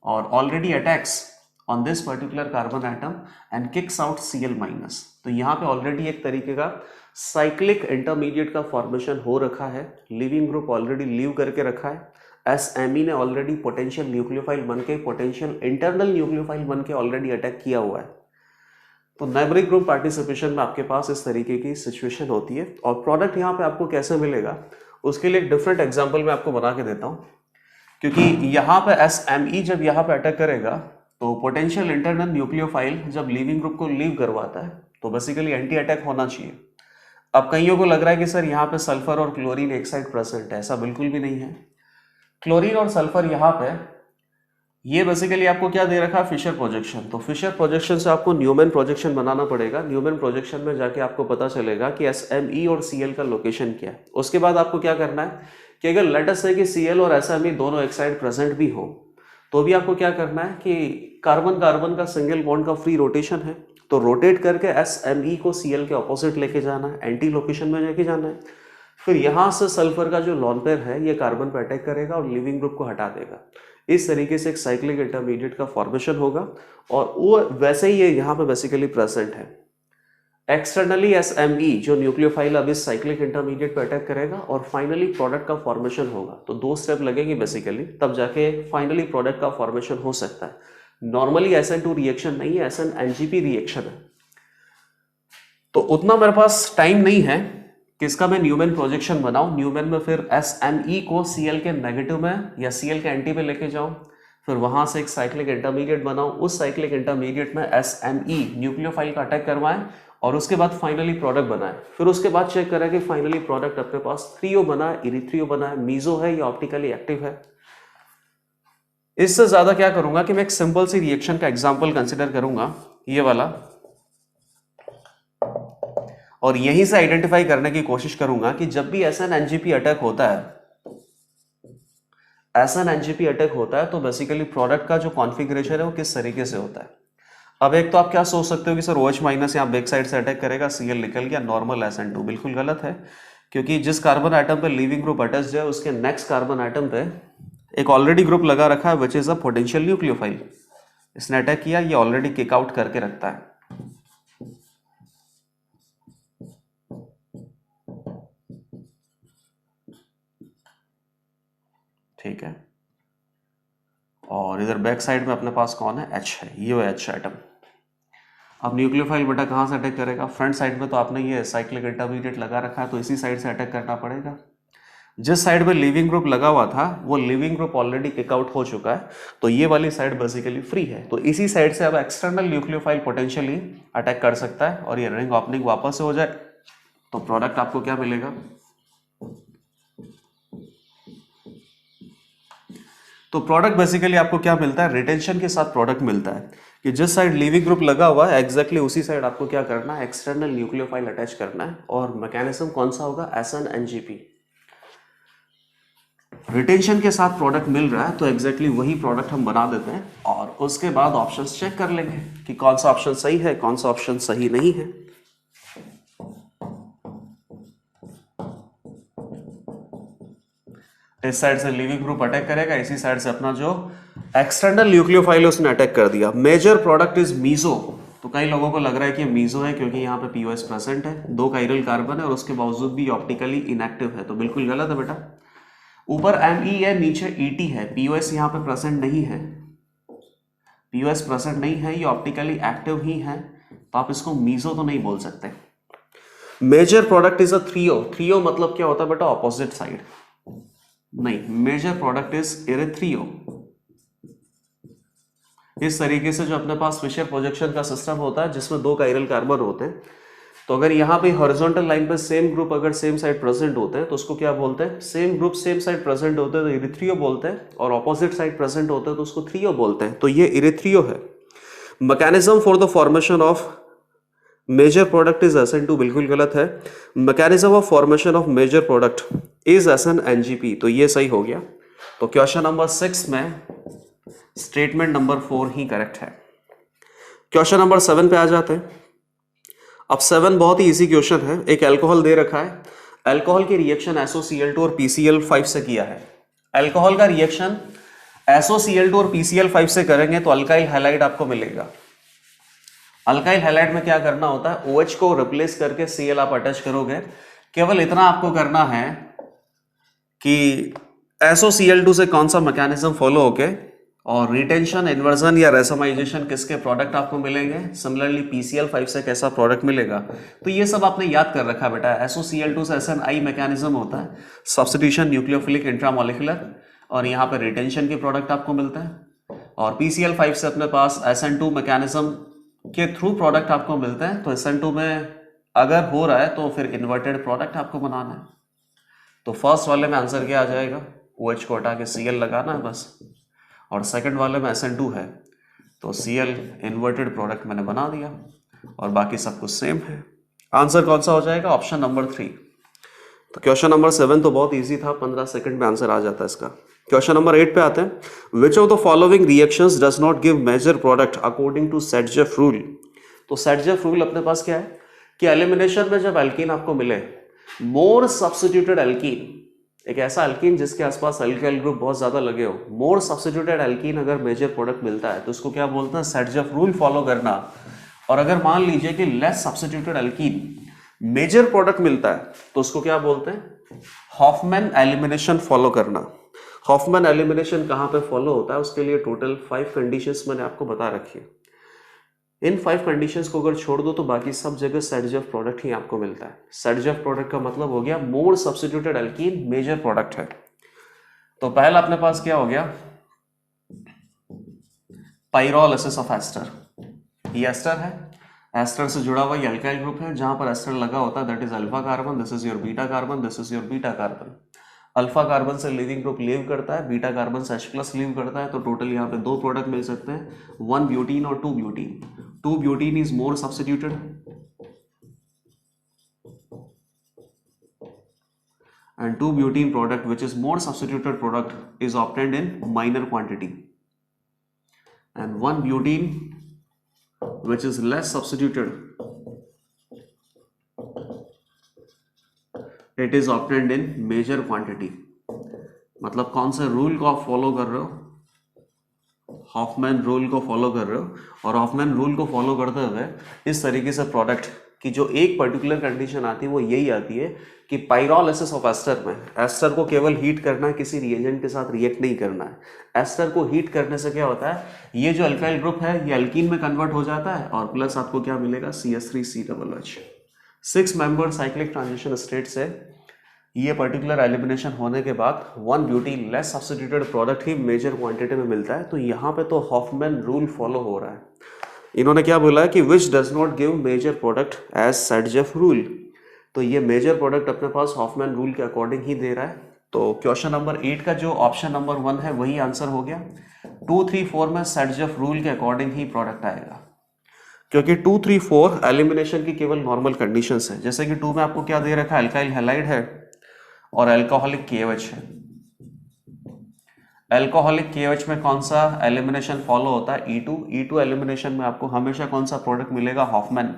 or already attacks on this particular carbon atom and kicks out Cl minus. तो यहाँ पे ऑलरेडी एक तरीके का साइक्लिक इंटरमीडिएट का फॉर्मेशन हो रखा है, लिविंग ग्रुप ऑलरेडी लीव करके रखा है, SMe ने ऑलरेडी पोटेंशियल न्यूक्लियोफाइल बनके, पोटेंशियल इंटरनल न्यूक्लियोफाइल बनके ऑलरेडी अटैक किया हुआ है। तो नेबरिंग ग्रुप पार्टिसिपेशन में आपके पास इस तरीके की सिचुएशन होती है, और प्रोडक्ट यहाँ पे आपको कैसे मिलेगा उसके लिए एक डिफरेंट एग्जांपल मैं आपको बना के देता हूँ, क्योंकि यहाँ पे SMe जब यहाँ पे अटैक करेगा तो पोटेंशियल इंटरनल न्यूक्लियोफाइल जब लिविंग ग्रुप को लीव करवाता है तो बेसिकली एंटी अटैक होना चाहिए। अब कईयों को लग रहा है कि सर यहाँ पे सल्फर और क्लोरीन एक साइड प्रेजेंट है, ऐसा बिल्कुल भी नहीं है। क्लोरीन और सल्फर यहाँ पे, ये बेसिकली आपको क्या दे रखा है, फिशर प्रोजेक्शन। तो फिशर प्रोजेक्शन से आपको न्यूमैन प्रोजेक्शन बनाना पड़ेगा। न्यूमैन प्रोजेक्शन में जाके आपको पता चलेगा कि SMe और Cl का लोकेशन क्या है। उसके बाद आपको क्या करना है कि अगर लेट अस से कि Cl और SMe दोनों एक साइड प्रेजेंट भी हो, तो भी आपको क्या करना है कि कार्बन कार्बन का सिंगल बॉन्ड का फ्री रोटेशन है, तो रोटेट करके SMe को Cl के ऑपोजिट लेके जाना है, एंटी लोकेशन में लेके जाना है। फिर यहाँ से सल्फर का जो लॉन पेयर है ये कार्बन पर अटैक करेगा और लिविंग ग्रुप को हटा देगा। इस तरीके से एक साइक्लिक इंटरमीडिएट का फॉर्मेशन होगा और वो वैसे ही ये यहाँ पे बेसिकली प्रेजेंट है। एक्सटर्नली SMe जो न्यूक्लियोफाइल अब इस साइक्लिक इंटरमीडिएट पे अटैक करेगा और फाइनली प्रोडक्ट का फॉर्मेशन होगा। तो 2 स्टेप लगेंगे बेसिकली, तब जाके फाइनली प्रोडक्ट का फॉर्मेशन हो सकता है। नॉर्मली SN2 रिएक्शन नहीं है, SN-NGP रिएक्शन है। तो उतना मेरे पास टाइम नहीं है कि इसका मैं न्यूमैन प्रोजेक्शन बनाऊं। न्यूमैन में फिर SMe को Cl के नेगेटिव में या Cl के एंटी पे लेके जाऊं, फिर वहां से एक साइक्लिक इंटरमीडिएट बनाऊं, उस साइक्लिक इंटरमीडिएट में SMe न्यूक्लियोफाइल का अटैक करवाएं और उसके बाद फाइनली प्रोडक्ट बनाए। फिर उसके बाद चेक करें कि फाइनली प्रोडक्ट अपने पास थ्रियो बना है, इरिथ्रियो बना है, मीजो है या ऑप्टिकली एक्टिव है। इससे ज्यादा क्या करूंगा कि मैं एक सिंपल सी रिएक्शन का एग्जांपल कंसीडर करूंगा, ये वाला, और यहीं से आइडेंटिफाई करने की कोशिश करूंगा कि जब भी SN-NGP अटैक होता है, SN-NGP अटैक होता है तो बेसिकली प्रोडक्ट का जो कॉन्फ़िगरेशन है वो किस तरीके से होता है। अब एक तो आप क्या सोच सकते हो कि सर OH माइनस यहाँ बैक साइड से अटैक करेगा, Cl निकल गया, नॉर्मल SN2। बिल्कुल गलत है, क्योंकि जिस कार्बन आइटम पे लिविंग ग्रुप अटैच्ड है उसके नेक्स्ट कार्बन आइटम पे एक ऑलरेडी ग्रुप लगा रखा है which is a potential nucleophile. इसने अटैक किया, ये ऑलरेडी किक आउट करके रखता है। ठीक है, और इधर बैक साइड में अपने पास कौन है, H है, ये वो H आइटम। अब न्यूक्लियोफाइल बेटा कहाँ से अटैक करेगा, फ्रंट साइड में। तो आपने ये साइक्लिक इंटरमीडिएट लगा रखा है तो इसी साइड से अटैक करना पड़ेगा। जिस साइड में लिविंग ग्रुप लगा हुआ था वो leaving group already kick out हो चुका है, तो ये वाली साइड बेसिकली फ्री है। तो इसी साइड से अब एक्सटर्नल न्यूक्लियोफाइल पोटेंशियली अटैक कर सकता है और ये रिंग ओपनिंग वापस से हो जाए तो प्रोडक्ट आपको क्या मिलेगा। तो प्रोडक्ट बेसिकली आपको क्या मिलता है, रिटेंशन के साथ प्रोडक्ट मिलता है कि जिस साइड लिविंग ग्रुप लगा हुआ है एग्जैक्टली उसी साइड आपको क्या करना है, एक्सटर्नल न्यूक्लियोफाइल अटैच करना है। और मैकेनिज्म कौन सा होगा, SN-NGP। रिटेंशन के साथ प्रोडक्ट मिल रहा है तो एग्जैक्टली वही प्रोडक्ट हम बना देते हैं और उसके बाद ऑप्शंस चेक कर लेंगे कि कौन सा ऑप्शन सही है, कौन सा ऑप्शन सही नहीं है। इस साइड से लिविंग ग्रुप अटैक करेगा, इसी साइड से अपना जो एक्सटर्नल न्यूक्लियोफाइल उसने अटैक कर दिया। Major product is meso. तो कई लोगों को लग रहा है कि मीजो है क्योंकि यहाँ पे POS प्रेजेंट है, 2 कायरल कार्बन है और उसके बावजूद भी ऑप्टिकली इनएक्टिव है, तो बिल्कुल गलत है बेटा। ऊपर Me है, नीचे Et है, POS यहाँ पे प्रेजेंट नहीं है, POS प्रेजेंट नहीं है, ये ऑप्टिकली एक्टिव ही है, तो आप इसको मीजो तो नहीं बोल सकते। Major product is a threo. Threo मतलब क्या होता है बेटा, ऑपोजिट साइड नहीं, मेजर प्रोडक्ट इज इरिथ्रियो। इस तरीके से जो अपने पास फिशर प्रोजेक्शन का सिस्टम होता है जिसमें 2 कायरल कार्बन होते हैं, तो अगर यहाँ पे हॉरिजॉन्टल लाइन पे सेम ग्रुप अगर सेम साइड प्रेजेंट होते हैं तो उसको क्या बोलते हैं, same group same side present होते हैं तो इरिथ्रियो बोलते हैं, और ऑपोजिट साइड प्रेजेंट होते हैं तो उसको थ्रियो बोलते हैं। तो ये इरिथ्रियो है। Mechanism for the formation of major product is SN2, बिल्कुल गलत है। Mechanism of formation of major product is SN-NGP, तो ये सही हो गया। तो क्वेश्चन नंबर 6 में स्टेटमेंट नंबर 4 ही करेक्ट है। क्वेश्चन नंबर 7 पे आ जाते हैं। अब 7 बहुत ही इजी क्वेश्चन है। एक अल्कोहल दे रखा है, अल्कोहल की रिएक्शन SOCl2 और PCl5 से किया है। अल्कोहल का रिएक्शन SOCl2 और PCl5 से करेंगे तो अल्काइल हैलाइड आपको मिलेगा। अल्काइल हैलाइड में क्या करना होता है, OH को रिप्लेस करके Cl आप अटैच करोगे। केवल इतना आपको करना है कि SOCl2 से कौन सा मैकेनिज्म फॉलो होके और रिटेंशन, इन्वर्जन या रेसमाइजेशन किसके प्रोडक्ट आपको मिलेंगे, सिमिलरली PCl5 से कैसा प्रोडक्ट मिलेगा। तो ये सब आपने याद कर रखा बेटा। SOCl2 से SN-I मैकेनिज्म होता है, सब्स्टिट्यूशन न्यूक्लियोफिलिक इंट्रामोलिकुलर, और यहाँ पे रिटेंशन के प्रोडक्ट आपको मिलता है। और PCl5 से अपने पास SN2 मैकेनिज्म के थ्रू प्रोडक्ट आपको मिलते हैं। तो SN2 में अगर हो रहा है तो फिर इन्वर्टेड प्रोडक्ट आपको बनाना है। तो फर्स्ट वाले में आंसर क्या आ जाएगा, OH को हटा के Cl लगाना है बस, और सेकंड वाले में SN2 है तो Cl इन्वर्टेड प्रोडक्ट मैंने बना दिया और बाकी सब कुछ सेम है। आंसर कौन सा हो जाएगा, ऑप्शन नंबर 3। तो क्वेश्चन नंबर 7 तो बहुत इजी था, 15 सेकंड में आंसर आ जाता है इसका। क्वेश्चन नंबर 8 पे आते हैं। Which of the following reactions does not give major product according to Saytzeff rule. तो सर्जेफ रूल अपने पास क्या है कि एलिमिनेशन में जब एल्कीन आपको मिले, मोर सब्स्टिट्यूटेड एल्कीन, एक ऐसा एल्कीन जिसके आसपास अल्काइल ग्रुप बहुत ज्यादा लगे हो, मोर सब्स्टिट्यूटेड एल्कीन अगर मेजर प्रोडक्ट मिलता है तो उसको क्या बोलते हैं, सर्जेफ रूल फॉलो करना। और अगर मान लीजिए कि less substituted alkene major product मिलता है तो उसको क्या बोलते हैं, हॉफमैन एलिमिनेशन फॉलो करना। हॉफमैन एलिमिनेशन कहां पे फॉलो होता है, उसके लिए टोटल 5 कंडीशंस मैंने आपको बता रखी है। इन 5 कंडीशंस को अगर छोड़ दो तो बाकी सब जगह सर्जेफ प्रोडक्ट ही आपको मिलता है। सर्जेफ प्रोडक्ट का मतलब हो गया more substituted alkene major product है। तो पहला अपने पास क्या हो गया, पाइरोलिसिस ऑफ एस्टर। ये एस्टर है, एस्टर से जुड़ा हुआ ये अल्काइल ग्रुप है, जहां पर एस्टर लगा होता है that is alpha carbon, this is your beta carbon, this is your beta carbon. Alpha carbon से लीविंग ग्रुप लीव करता है, बीटा कार्बन से H+ लीव करता है, तो टोटल यहाँ पे 2 प्रोडक्ट मिल सकते हैं, 1 ब्यूटीन और 2 butene. 2 butene is more substituted and 2 butene product which is more substituted product is obtained in minor quantity, and 1 butene which is less substituted, it is obtained in major quantity। मतलब कौन से रूल को आप फॉलो कर रहे हो, हॉफमैन रूल को फॉलो कर रहे हो, और हॉफमैन रूल को फॉलो करते हुए इस तरीके से प्रोडक्ट की जो एक पर्टिकुलर कंडीशन आती है वो यही आती है कि पाइरोलिसिस ऑफ एस्टर में एस्टर को केवल हीट करना है, किसी रिएजेंट के साथ रिएक्ट नहीं करना है। एस्टर को हीट करने से क्या होता है, ये जो अल्काइल ग्रुप है ये अल्कीन में कन्वर्ट हो जाता है, और प्लस आपको क्या मिलेगा, CH3COOH। 6 member cyclic transition state से ये पर्टिकुलर एलिमिनेशन होने के बाद 1 ब्यूटीन लेस सब्स्टिट्यूटेड प्रोडक्ट ही मेजर क्वांटिटी में मिलता है। तो यहाँ पे तो हॉफमैन रूल फॉलो हो रहा है। इन्होंने क्या बोला है कि which does not give major product as Saytzeff rule, तो ये मेजर प्रोडक्ट अपने पास हॉफमैन रूल के अकॉर्डिंग ही दे रहा है। तो क्वेश्चन नंबर 8 का जो ऑप्शन नंबर 1 है वही आंसर हो गया। 2, 3, 4 में सर्जेफ रूल के अकॉर्डिंग ही प्रोडक्ट आएगा, क्योंकि 2, 3, 4 एलिमिनेशन की केवल नॉर्मल कंडीशंस है। जैसे कि 2 में आपको क्या दे रखा है, अल्काइल हैलाइड है और अल्कोहलिक KOH है। अल्कोहलिक KOH में कौन सा एलिमिनेशन फॉलो होता है, E2 एलिमिनेशन में आपको हमेशा कौन सा प्रोडक्ट मिलेगा, हॉफमैन।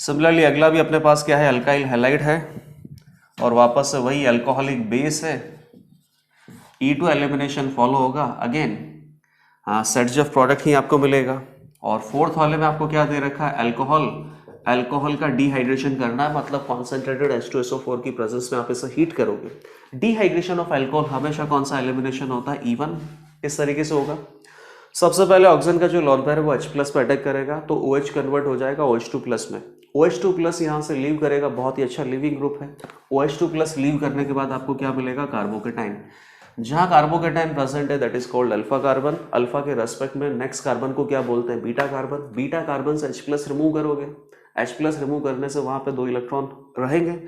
सिमिलरली अगला भी अपने पास क्या है, अल्काइल हैलाइड है और वापस से वही अल्कोहलिक बेस है, E2 एलिमिनेशन फॉलो होगा, अगेन सर्जेफ प्रोडक्ट ही आपको मिलेगा। और 4th वाले में आपको क्या दे रखा है, अल्कोहल का डिहाइड्रेशन करना है, मतलब कॉन्सेंट्रेटेड H2SO4 की प्रेजेंस में आप इसे हीट करोगे। डिहाइड्रेशन ऑफ अल्कोहल हमेशा कौन सा एलिमिनेशन होता है, E1। इस तरीके से होगा। सबसे पहले ऑक्सीजन का जो लोन पेयर है वो H+ पे अटैक करेगा तो OH कन्वर्ट हो जाएगा OH2+ में। OH2+ यहाँ से लीव करेगा, बहुत ही अच्छा लिविंग ग्रुप है। OH2+ लीव करने के बाद आपको क्या मिलेगा, कार्बोकेटाइन। जहाँ कार्बोकेटाइन प्रेजेंट है that is called alpha carbon. Alpha के रेस्पेक्ट में नेक्स्ट कार्बन को क्या बोलते हैं, बीटा कार्बन। बीटा कार्बन से H+ रिमूव करोगे, H+ रिमूव करने से वहां पे 2 इलेक्ट्रॉन रहेंगे,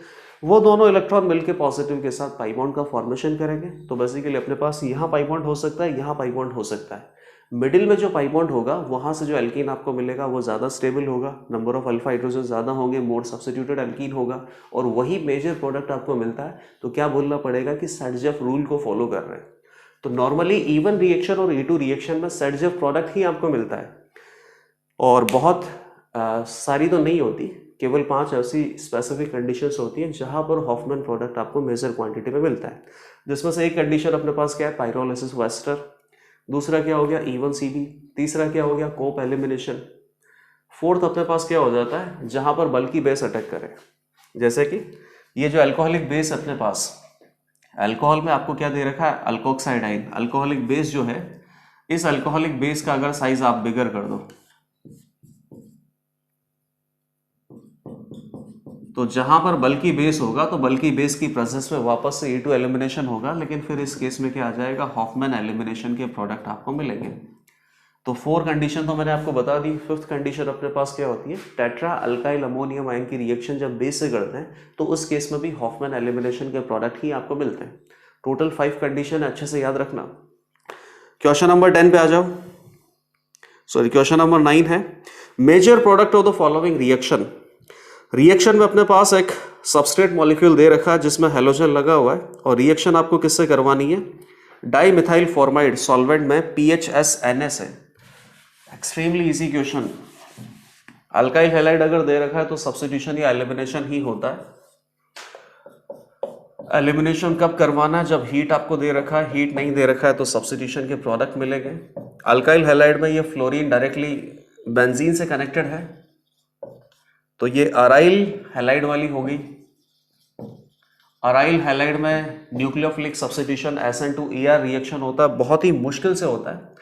वो दोनों इलेक्ट्रॉन मिलके पॉजिटिव के साथ पाई बॉन्ड का फॉर्मेशन करेंगे। तो बेसिकली अपने पास यहाँ पाई बॉन्ड हो सकता है, यहाँ पाई बॉन्ड हो सकता है। मिडिल में जो पाई बॉन्ड होगा वहां से जो एल्कीन आपको मिलेगा वो ज्यादा स्टेबल होगा, नंबर ऑफ अल्फा हाइड्रोजन ज्यादा होंगे, मोर सब्स्टिट्यूटेड एल्कीन होगा, और वही मेजर प्रोडक्ट आपको मिलता है। तो क्या बोलना पड़ेगा कि सर्जेफ रूल को फॉलो कर रहे हैं। तो नॉर्मली E1 रिएक्शन और E2 रिएक्शन में सर्जेफ प्रोडक्ट ही आपको मिलता है, और बहुत सारी तो नहीं होती, केवल 5 ऐसी स्पेसिफिक कंडीशंस होती हैं जहां पर हॉफमैन प्रोडक्ट आपको मेजर क्वांटिटी में मिलता है। जिसमें से एक कंडीशन अपने पास क्या है, पाइरोलिसिस ऑफ एस्टर। दूसरा क्या हो गया, E1CB। तीसरा क्या हो गया, कोप एलिमिनेशन। 4th अपने पास क्या हो जाता है, जहां पर बल्कि बेस अटैक करे। जैसे कि ये जो अल्कोहलिक बेस अपने पास, अल्कोहल में आपको क्या दे रखा है, अल्कोक्साइडाइन। अल्कोहलिक बेस जो है, इस अल्कोहलिक बेस का अगर साइज आप बिगर कर दो तो जहां पर बल्कि बेस होगा तो बल्कि बेस की प्रेजेंस में वापस से E2 एलिमिनेशन होगा, लेकिन फिर इस केस में क्या आ जाएगा, हॉफमैन एलिमिनेशन के प्रोडक्ट आपको मिलेंगे। तो 4 कंडीशन तो मैंने आपको बता दी। 5th कंडीशन अपने पास क्या होती है, टेट्रा अल्काइल अमोनियम आयन की रिएक्शन जब बेस से करते हैं तो उस केस में भी हॉफमैन एलिमिनेशन के प्रोडक्ट ही आपको मिलते हैं। टोटल 5 कंडीशन अच्छे से याद रखना। क्वेश्चन नंबर 10 पे आ जाओ, सॉरी क्वेश्चन नंबर 9 है, major product of the following reaction. Reaction में अपने पास एक सबस्ट्रेट मॉलिक्यूल दे रखा है जिसमें हेलोजन लगा हुआ है, और रिएक्शन आपको किससे करवानी है, डाईमिथाइल फॉर्माइड सॉल्वेंट में PHSNS है। Extremely easy question, alkyl halide अगर दे रखा है तो सब्स्टिट्यूशन या एलिमिनेशन ही होता है। एलिमिनेशन कब करवाना है? जब हीट आपको दे रखा है, हीट नहीं दे रखा है तो सब्स्टिट्यूशन के प्रोडक्ट मिलेंगे। अल्काइल हैलाइड में ये फ्लोरीन डायरेक्टली बेंजीन से कनेक्टेड है, तो ये अराइल हैलाइड वाली होगी। अराइल हैलाइड में न्यूक्लियोफिलिक सब्स्टिट्यूशन SN2ER रिएक्शन होता है, बहुत ही मुश्किल से होता है,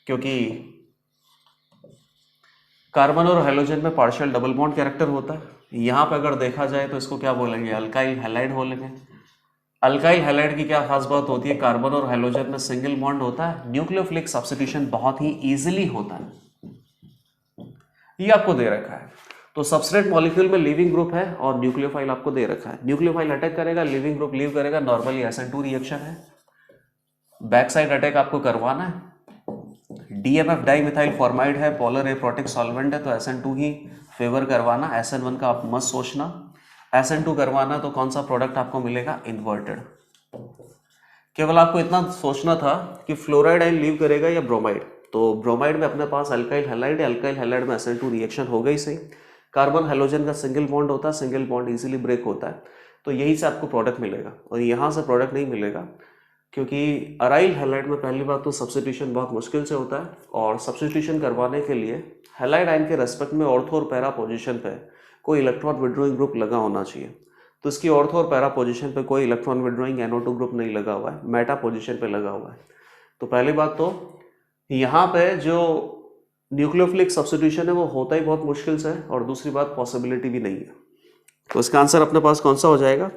क्योंकि कार्बन और हाइड्रोजन में पार्शियल डबल बॉन्ड कैरेक्टर होता है। यहाँ पे अगर देखा जाए तो इसको क्या बोलेंगे? अल्काइल हैलाइड बोलेंगे। अल्काइल हैलाइड की क्या खास बात होती है? कार्बन और हाइड्रोजन में सिंगल बॉन्ड होता है, न्यूक्लियोफिलिक सब्स्टिट्यूशन बहुत ही इजीली होता है। ये आपको दे रखा है, तो सबस्ट्रेट मॉलिक्यूल में लिविंग ग्रुप है और न्यूक्लियोफाइल आपको दे रखा है। न्यूक्लियोफाइल अटैक करेगा, लिविंग ग्रुप लीव करेगा, नॉर्मली SN2 रिएक्शन है। बैक साइड अटैक आपको करवाना है। DMF डाइमिथाइल फॉर्माइड है, पोलर एप्रोटिक सॉल्वेंट है, तो SN2 ही फेवर करवाना। SN1 का आप मत सोचना। SN2 करवाना तो कौन सा प्रोडक्ट आपको मिलेगा? इन्वर्टेड। केवल आपको इतना सोचना था कि फ्लोराइड आयन लीव करेगा या ब्रोमाइड, तो ब्रोमाइड में अपने पास अल्काइल हैलाइड है, अल्काइल हैलाइड में SN2 रिएक्शन हो गई सही। कार्बन हाइड्रोजन का सिंगल बॉन्ड होता है, सिंगल बॉन्ड इजीली ब्रेक होता है, तो यहीं से आपको प्रोडक्ट मिलेगा और यहाँ से प्रोडक्ट नहीं मिलेगा, क्योंकि अराइल हैलाइड में पहली बात तो सब्स्टिट्यूशन बहुत मुश्किल से होता है, और सब्स्टिट्यूशन करवाने के लिए हैलाइड आयन के रेस्पेक्ट में ऑर्थो और पैरा पोजीशन पे कोई इलेक्ट्रॉन विड्रॉइंग ग्रुप लगा होना चाहिए। तो इसकी ऑर्थो और पैरा पोजीशन पे कोई इलेक्ट्रॉन विड्रॉइंग NO2 ग्रुप नहीं लगा हुआ है, मेटा पोजीशन पे लगा हुआ है। तो पहली बात तो यहाँ पे जो न्यूक्लियोफिलिक सब्स्टिट्यूशन है वो होता ही बहुत मुश्किल से है, और दूसरी बात पॉसिबिलिटी भी नहीं है। तो इसका आंसर अपने पास कौन सा हो जाएगा?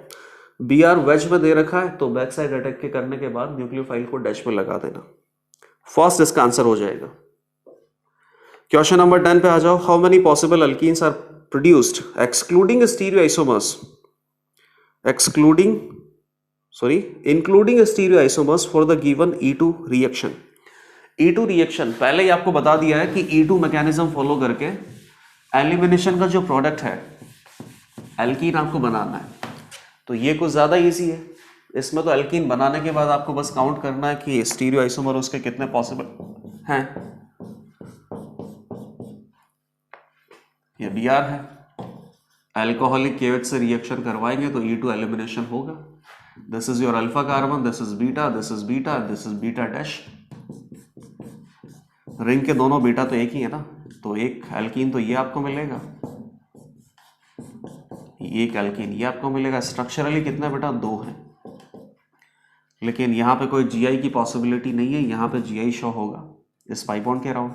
BR वेज में दे रखा है, तो बैक साइड अटैक के करने के बाद न्यूक्लियोफाइल को डैश में लगा देना। फर्स्ट इसका आंसर हो जाएगा। क्वेश्चन नंबर 10 पे आ जाओ। How many possible alkenes are produced excluding stereoisomers including stereoisomers for the given E2 reaction. E2 reaction पहले ही आपको बता दिया है कि E2 मैकेनिज्म फॉलो करके एलिमिनेशन का जो प्रोडक्ट है एल्कीन आपको बनाना है, तो ये कुछ ज्यादा इजी है। इसमें तो एल्कीन बनाने के बाद आपको बस काउंट करना है कि स्टीरियोआइसोमर उसके कितने पॉसिबल हैं। ये BR है, अल्कोहलिक KOH से रिएक्शन करवाएंगे तो E2 एलिमिनेशन होगा। This is your alpha carbon, this is beta, this is beta, this is beta dash. Ring के दोनों बीटा तो एक ही है ना, तो एक एल्कीन तो ये आपको मिलेगा, एक एल्कीन ये आपको मिलेगा। स्ट्रक्चरली कितना बेटा? 2 है, लेकिन यहाँ पे कोई GI की पॉसिबिलिटी नहीं है, यहाँ पे GI शो होगा इस पाई बॉन्ड के अराउंड।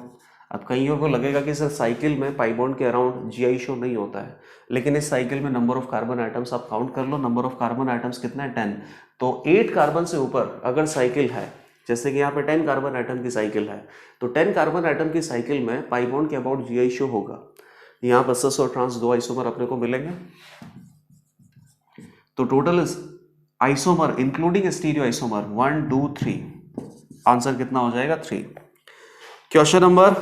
अब कईयों को लगेगा कि सर साइकिल में पाई बॉन्ड के अराउंड GI शो नहीं होता है, लेकिन इस साइकिल में नंबर ऑफ कार्बन आइटम्स आप काउंट कर लो। नंबर ऑफ कार्बन आइटम्स कितना है? 10। तो 8 कार्बन से ऊपर अगर साइकिल है, जैसे कि यहाँ पे 10 कार्बन आइटम की साइकिल है, तो 10 कार्बन आइटम की साइकिल में पाई बॉन्ड के अबाउट GI शो होगा। यहाँ पर सिस और ट्रांस 2 आइसोमर अपने को मिलेंगे, तो total isomer including stereo isomer 1 2 3, answer कितना हो जाएगा? 3। क्वेश्चन नंबर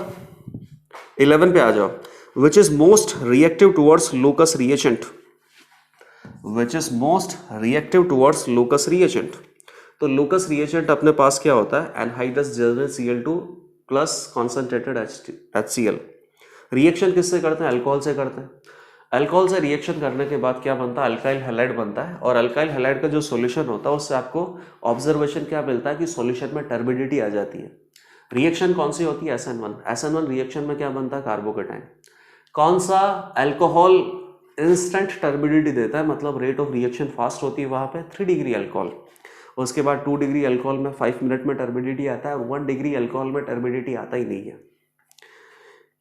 11 पे आ जाओ। Which is most reactive towards locus reagent? Which is most reactive towards locus reagent? तो लोकस रिएजेंट अपने पास क्या होता है? Anhydrous general Cl2 plus concentrated HCl। Reaction किससे करते हैं? अल्कोहल से करते हैं। अल्कोहल से रिएक्शन करने के बाद क्या बनता है? अल्काइल हैलाइड बनता है, और अल्काइल हैलाइड का जो सॉल्यूशन होता है उससे आपको ऑब्जर्वेशन क्या मिलता है कि सॉल्यूशन में टर्बिडिटी आ जाती है। रिएक्शन कौन सी होती है? SN1 रिएक्शन में क्या बनता है? कार्बोकेटाइन। कौन सा अल्कोहल इंस्टेंट टर्बिडिटी देता है, मतलब रेट ऑफ रिएक्शन फास्ट होती है वहां पे? 3 डिग्री अल्कोहल। उसके बाद 2 डिग्री अल्कोहल में 5 मिनट में टर्बिडिटी आता है, 1 डिग्री अल्कोहल में टर्बिडिटी आता ही नहीं है।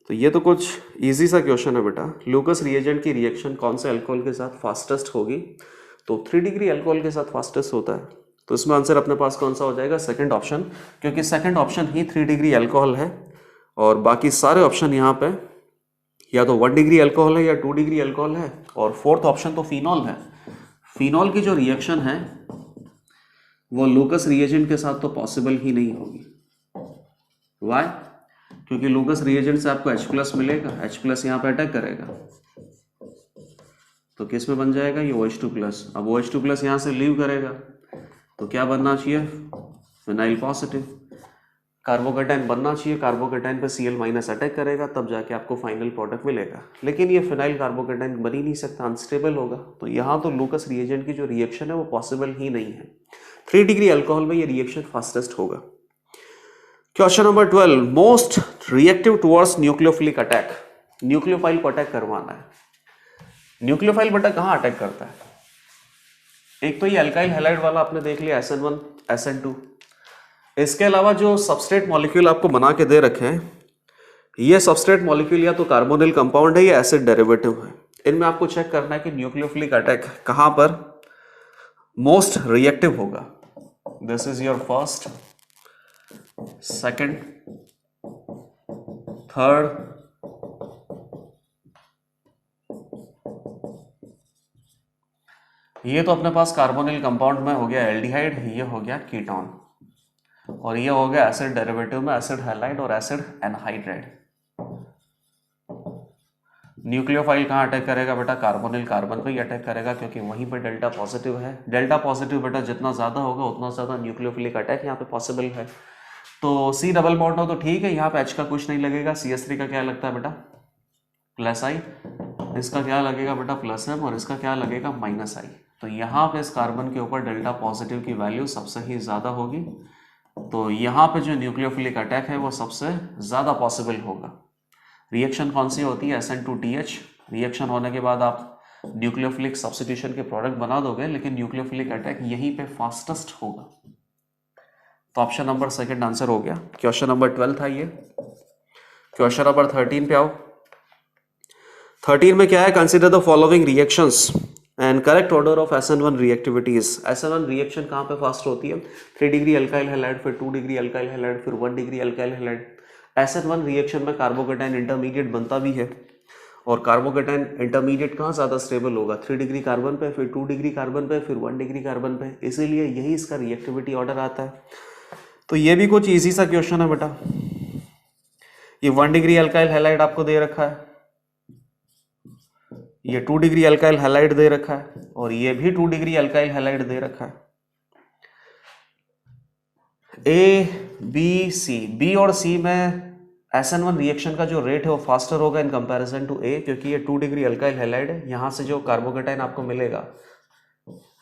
तो ये तो कुछ इजी सा क्वेश्चन है बेटा। लूकस रिएजेंट की रिएक्शन कौन से अल्कोहल के साथ फास्टेस्ट होगी? तो 3 डिग्री अल्कोहल के साथ फास्टेस्ट होता है, तो इसमें आंसर अपने पास कौन सा हो जाएगा? सेकंड ऑप्शन, क्योंकि सेकंड ऑप्शन ही 3 डिग्री अल्कोहल है, और बाकी सारे ऑप्शन यहाँ पे या तो 1 डिग्री अल्कोहल है या 2 डिग्री अल्कोहल है, और फोर्थ ऑप्शन तो फिनॉल है। फिनॉल की जो रिएक्शन है वो लूकस रिएजेंट के साथ तो पॉसिबल ही नहीं होगी। वाई? क्योंकि लूकस रिएजेंट से आपको H+ मिलेगा, H+ यहाँ पे अटैक करेगा, तो किस में बन जाएगा? ये OH2+। अब OH2+ यहाँ से लीव करेगा तो क्या बनना चाहिए? Phenyl positive. कार्बोकेटाइन बनना चाहिए, कार्बोकेटाइन पे Cl माइनस अटैक करेगा, तब जाके आपको फाइनल प्रोडक्ट मिलेगा। लेकिन ये फिनाइल कार्बोकेटाइन बन ही नहीं सकता, अनस्टेबल होगा। तो यहाँ तो लूकस रिएजेंट की जो रिएक्शन है वो पॉसिबल ही नहीं है। 3 डिग्री अल्कोहल में ये रिएक्शन फास्टेस्ट होगा। Question number 12, most reactive towards nucleophilic attack. Nucleophile को अटैक करवाना है। न्यूक्लियोफाइल बेटा कहाँ अटैक करता है? एक तो ये अल्काइल हैलाइड वाला आपने देख लिया, SN1 SN2। इसके अलावा जो सबस्ट्रेट मॉलिक्यूल आपको बना के दे रखे हैं, ये सबस्ट्रेट मॉलिक्यूल या तो कार्बोनिल कंपाउंड है या एसिड डेरिवेटिव है। इनमें आपको चेक करना है कि न्यूक्लियोफिलिक अटैक कहां पर मोस्ट रिएक्टिव होगा। This is your first, second, third, ये तो अपने पास कार्बोनिल कंपाउंड में हो गया एल्डिहाइड, ये हो गया कीटोन, और ये हो गया एसिड डेरिवेटिव में एसिड हैलाइड और एसिड एनहाइड्राइड। न्यूक्लियोफाइल कहाँ अटैक करेगा बेटा? कार्बोनिल कार्बन पे ही अटैक करेगा, क्योंकि वहीं पर डेल्टा पॉजिटिव है। डेल्टा पॉजिटिव बेटा जितना ज़्यादा होगा उतना ज़्यादा न्यूक्लियोफिलिक अटैक यहाँ पे पॉसिबल है। तो C डबल बॉन्ड हो तो ठीक है, यहाँ पे H का कुछ नहीं लगेगा। CH3 का क्या लगता है बेटा? Plus I। इसका क्या लगेगा बेटा? Plus M। और इसका क्या लगेगा? Minus I। तो यहाँ पे इस कार्बन के ऊपर डेल्टा पॉजिटिव की वैल्यू सबसे ही ज़्यादा होगी। तो यहाँ पे जो न्यूक्लियोफिलिक अटैक है वो सबसे ज़्यादा पॉसिबल होगा। रिएक्शन कौन सी होती है? SN2TH। रिएक्शन होने के बाद आप न्यूक्लियोफिलिक सब्स्टिट्यूशन के प्रोडक्ट बना दोगे, लेकिन न्यूक्लियोफिलिक अटैक यहीं पे फास्टेस्ट होगा। तो ऑप्शन नंबर सेकंड आंसर हो गया। क्वेश्चन नंबर 12 था ये। क्वेश्चन नंबर 13 पे आओ। 13 में क्या है? Consider the following reactions and correct order of SN1 reactivities. SN1 reaction कहाँ पे फास्ट होती है? 3 डिग्री अल्काइल हैलाइड, फिर 2 डिग्री अल्काइल हैलाइड, फिर 1 degree alkyl halide. SN1 reaction में कार्बोकेटाइन इंटरमीडिएट बनता भी है, और कार्बोकेटाइन इंटरमीडिएट कहाँ ज़्यादा स्टेबल होगा? 3 डिग्री कार्बन पे, फिर 2 डिग्री कार्बन पे, फिर 1 डिग्री कार्बन पे। इसीलिए यही इसका रिएक्टिविटी ऑर्डर आता है। तो ये भी कुछ इजी सा क्वेश्चन है बेटा। ये 1 डिग्री अल्काइल हैलाइड आपको दे रखा है, ये 2 डिग्री अल्काइल हैलाइड दे रखा है, और ये भी 2 डिग्री अल्काइल हैलाइड दे रखा है। B और C में SN1 रिएक्शन का जो रेट है वो फास्टर होगा इन कंपैरिजन टू A, क्योंकि ये 2 डिग्री अल्काइल हैलाइड है। यहाँ से जो कार्बोकेटाइन आपको मिलेगा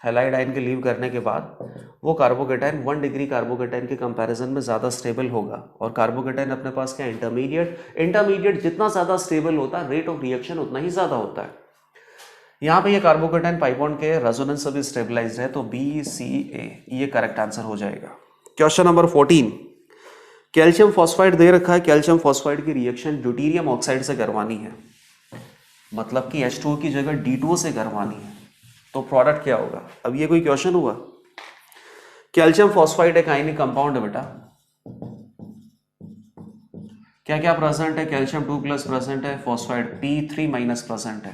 हैलाइड आयन के लीव करने के बाद, वो कार्बोकेटाइन 1 डिग्री कार्बोकेटाइन के कंपैरिजन में ज़्यादा स्टेबल होगा। और कार्बोकेटाइन अपने पास क्या? इंटरमीडिएट जितना ज़्यादा स्टेबल होता है, रेट ऑफ रिएक्शन उतना ही ज़्यादा होता है। यहाँ पे ये कार्बोकेटाइन पाई बॉन्ड के रेजोनेंस से भी स्टेबलाइज्ड है, तो BCA ये करेक्ट आंसर हो जाएगा। क्वेश्चन नंबर 14, कैल्शियम फॉस्फाइड दे रखा है। कैल्शियम फॉस्फाइड की रिएक्शन ड्यूटीरियम ऑक्साइड से करवानी है, मतलब कि H2O की जगह D2O से करवानी है। तो प्रोडक्ट क्या होगा? अब ये कोई क्वेश्चन हुआ? कैल्शियम फॉस्फाइड एक आयनिक कंपाउंड है बेटा। क्या क्या प्रेजेंट है? कैल्शियम 2+ प्रेजेंट है, फॉस्फाइड P3- प्रेजेंट है।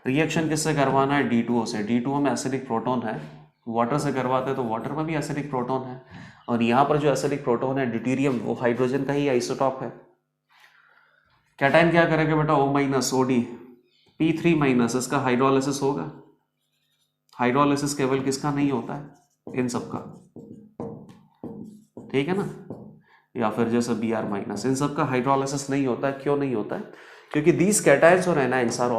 रिएक्शन किससे करवाना है? D2O से। D2O में एसिडिक प्रोटॉन है, वाटर से करवाते हैं तो वाटर में भी एसिडिक प्रोटॉन है, और यहाँ पर जो एसिडिक प्रोटॉन है ड्यूटीरियम, वो हाइड्रोजन का ही आइसोटॉप है। कैटाइन क्या करेगा बेटा? O- OD P3-, इसका हाइड्रोलिसिस होगा। हाइड्रोलिसिस केवल किसका नहीं होता है? इन सबका, ठीक है ना? या फिर जैसे Br-, इन सबका हाइड्रोलिसिस नहीं होता है। क्यों नहीं होता है? क्योंकि these cations or anions are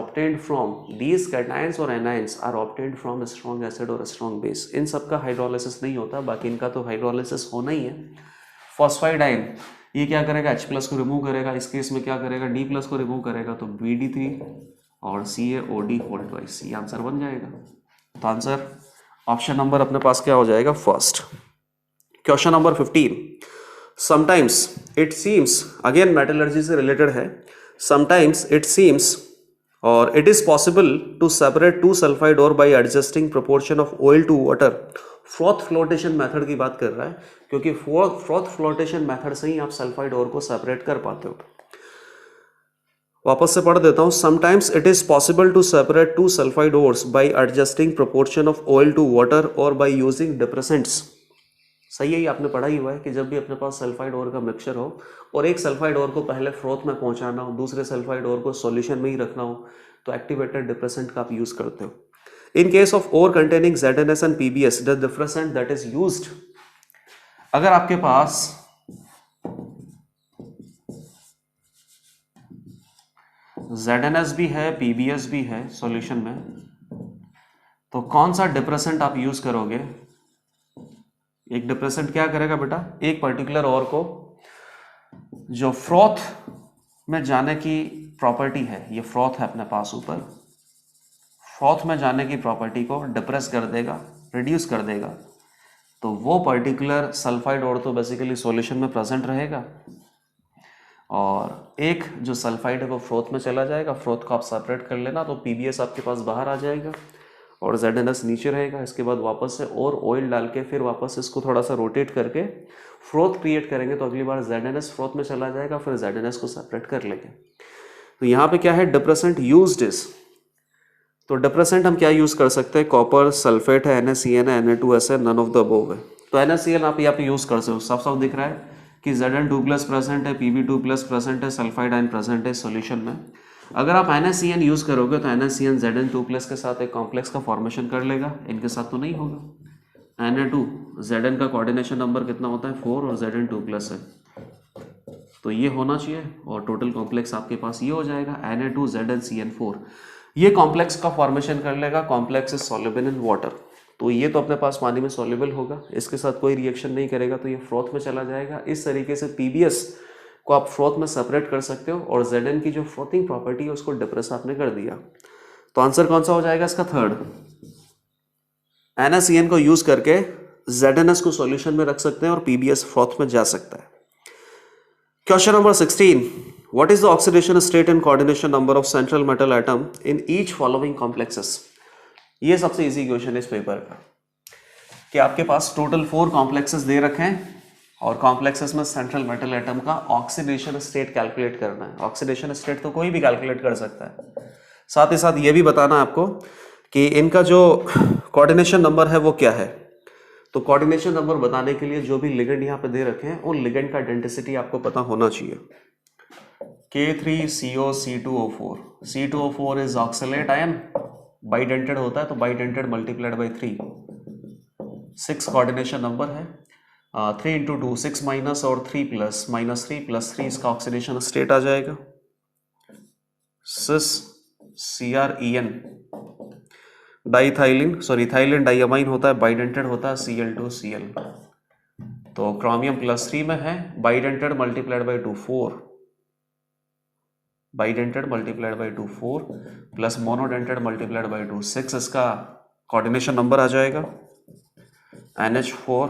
obtained from a strong acid or a strong base। इन सबका हाइड्रोलिसिस नहीं होता, बाकी इनका तो हाइड्रोलिसिस होना ही है। फॉस्फाइड आयन ये क्या करेगा? H+ को रिमूव करेगा। इस केस में क्या करेगा? D+ को रिमूव करेगा, तो BD3 और CaOD होल ट्वाइस, ये आंसर बन जाएगा। तो आंसर ऑप्शन नंबर अपने पास क्या हो जाएगा? First. Question number 15, sometimes it seems, again metallurgy से रिलेटेड है। Sometimes it seems or it is possible to separate two sulfide ore by adjusting proportion of oil to water। Froth flotation method की बात कर रहा है, क्योंकि फ्रॉथ फ्लोटेशन मेथड से ही आप सल्फाइड ओर को सेपरेट कर पाते हो। वापस से पढ़ देता हूं। Sometimes it is possible to separate two sulfide ores by adjusting proportion of oil to water or by using depressants। सही है, आपने पढ़ा ही हुआ है कि जब भी अपने पास सल्फाइड ओर का मिक्सचर हो और एक सल्फाइड ओर को पहले फ्रोथ में पहुंचाना हो, दूसरे सल्फाइड ओर को सॉल्यूशन में ही रखना हो, तो एक्टिवेटेड डिप्रेसेंट का आप यूज करते हो। In case of ore containing ZnS and PbS, the depressant that is used, अगर आपके पास ZNS भी है, PBS भी है सॉल्यूशन में, तो कौन सा डिप्रेसेंट आप यूज करोगे? एक डिप्रेसेंट क्या करेगा बेटा, एक पर्टिकुलर ओर को जो फ्रॉथ में जाने की प्रॉपर्टी है, ये फ्रॉथ है अपने पास ऊपर, फ्रॉथ में जाने की प्रॉपर्टी को डिप्रेस कर देगा, रिड्यूस कर देगा, तो वो पर्टिकुलर सल्फाइड ओर तो बेसिकली सॉल्यूशन में प्रेजेंट रहेगा, और एक जो सल्फाइड है वो फ्रोथ में चला जाएगा। फ्रोथ को आप सेपरेट कर लेना, तो पीबीएस आपके पास बाहर आ जाएगा और ZNS नीचे रहेगा। इसके बाद वापस से और ऑयल डाल के फिर वापस इसको थोड़ा सा रोटेट करके फ्रोथ क्रिएट करेंगे, तो अगली बार ZNS फ्रोथ में चला जाएगा, फिर ZNS को सेपरेट कर लेंगे। तो यहाँ पे क्या है, डिप्रेसेंट यूज्ड इज, तो डिप्रेसेंट हम क्या यूज कर सकते हैं, कॉपर सल्फेट है, NaCN है, Na2S है, नन ऑफ द अबोव है। तो NaCN आप यहाँ पे यूज कर सकते हो, साफ साफ दिख रहा है कि Zn2+ प्रेजेंट है, Pb2+ प्रेजेंट है, सल्फाइड आयन प्रेजेंट है सॉल्यूशन में। अगर आप NaCN यूज करोगे तो NaCN Zn2+ के साथ एक कॉम्प्लेक्स का फॉर्मेशन कर लेगा, इनके साथ तो नहीं होगा। Na2 Zn का कोऑर्डिनेशन नंबर कितना होता है 4 और Zn2+ है, तो ये होना चाहिए और टोटल कॉम्प्लेक्स आपके पास ये हो जाएगा Na2 ZnCN4। ये कॉम्प्लेक्स का फॉर्मेशन कर लेगा, complex is soluble in water, तो ये तो अपने पास पानी में सॉल्युबल होगा, इसके साथ कोई रिएक्शन नहीं करेगा, तो ये फ्रोथ में चला जाएगा। इस तरीके से पीबीएस को आप फ्रोथ में सेपरेट कर सकते हो और Zn की जो फ्रोथिंग प्रॉपर्टी है उसको डिप्रेस आपने कर दिया। तो आंसर कौन सा हो जाएगा इसका, थर्ड। NaCN को यूज करके ZNS को सॉल्यूशन में रख सकते हैं और पीबीएस फ्रोथ में जा सकता है। Question number 16. What is the oxidation state and coordination number of central metal atom in each following complexes? ये सबसे इजी क्वेश्चन है इस पेपर का, कि आपके पास टोटल 4 कॉम्प्लेक्सेस दे रखे हैं और कॉम्प्लेक्सेस में सेंट्रल मेटल एटम का ऑक्सीडेशन स्टेट कैलकुलेट करना है। ऑक्सीडेशन स्टेट तो कोई भी कैलकुलेट कर सकता है, साथ ही साथ ये भी बताना है आपको कि इनका जो कोऑर्डिनेशन नंबर है वो क्या है। तो कोऑर्डिनेशन नंबर बताने के लिए जो भी लिगेंड यहाँ पे दे रखे हैं उन लिगेंड का डेंसिटी आपको पता होना चाहिए। K3CO C2O4, C2O4 is oxalate ion, bidentate होता है तो bidentate multiplied by 3, 6 coordination number है, 3 × 2 6 माइनस और 3 प्लस, -3 + 3 इसका ऑक्सीडेशन स्टेट आ जाएगा। सिस CrEn इथाइलिन डाइअमाइन होता है, बाइडेंटेड होता है Cl2Cl, तो क्रोमियम +3 में है, bidentate multiplied by 2 4, bidentate multiplied by 2 4 plus monodentate multiplied by 2 6 इसका कोऑर्डिनेशन नंबर आ जाएगा। NH4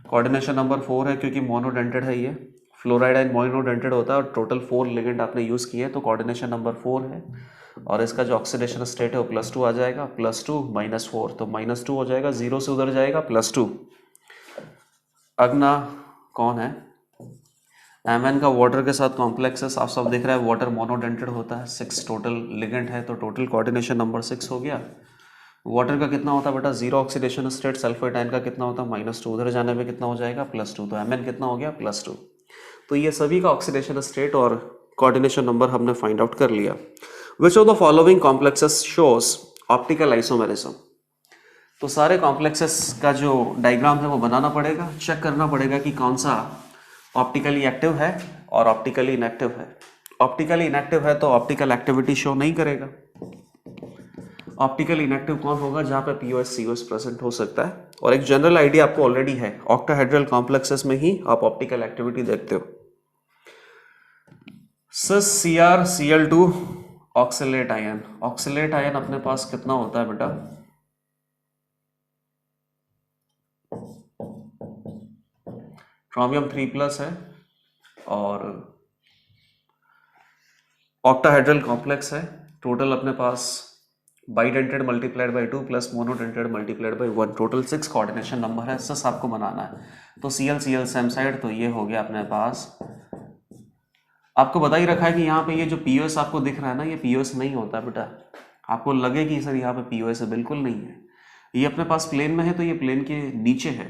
कोऑर्डिनेशन नंबर 4 है क्योंकि मोनोडेंटेड है, ये फ्लोराइड आयन मोनोडेंटेड होता है और टोटल 4 लिगेंड आपने यूज किए तो कोऑर्डिनेशन नंबर 4 है, और इसका जो ऑक्सीडेशन स्टेट है वो +2 आ जाएगा, +2 -4 तो -2 हो जाएगा, 0 से उधर जाएगा +2। अगला कौन है, Mn का वाटर के साथ कॉम्प्लेक्स है, साफ साफ दिख रहा है, वाटर मोनोडेंटेड होता है, 6 टोटल लिगेंड है, तो टोटल कोऑर्डिनेशन नंबर 6 हो गया। वाटर का कितना होता है बेटा 0 ऑक्सीडेशन स्टेट, सल्फेट आयन का कितना होता है -2, उधर जाने में कितना हो जाएगा +2, तो Mn कितना हो गया +2। तो ये सभी का ऑक्सीडेशन स्टेट और कोऑर्डिनेशन नंबर हमने फाइंड आउट कर लिया। विच of the following complexes shows optical isomerism, तो सारे कॉम्प्लेक्सेस का जो डायग्राम है वो बनाना पड़ेगा, चेक करना पड़ेगा कि कौन सा ऑप्टिकली एक्टिव है और ऑप्टिकली इनएक्टिव है। ऑप्टिकली इनएक्टिव है तो ऑप्टिकल एक्टिविटी शो नहीं करेगा। ऑप्टिकल इनएक्टिव कौन होगा, जहां पे POS COS प्रेजेंट हो सकता है, और एक जनरल आइडिया आपको ऑलरेडी है, ऑक्टाहेड्रल कॉम्प्लेक्सेस में ही आप ऑप्टिकल एक्टिविटी देखते हो। सिस CrCl2 oxalate ion, oxalate ion अपने पास कितना होता है बेटा, क्रोमियम 3+ है और ऑक्टाहेड्रल कॉम्प्लेक्स है, टोटल अपने पास bidentate multiplied by 2 plus monodentate multiplied by 1, total 6 coordination number है, सिस आपको बनाना है। तो Cl सेम साइड, तो ये हो गया अपने पास, आपको बता ही रखा है कि यहाँ पे ये जो POS आपको दिख रहा है ना, ये POS नहीं होता बेटा, आपको लगे कि सर यहाँ पे POS है, बिल्कुल नहीं है। ये अपने पास प्लेन में है तो ये प्लेन के नीचे है,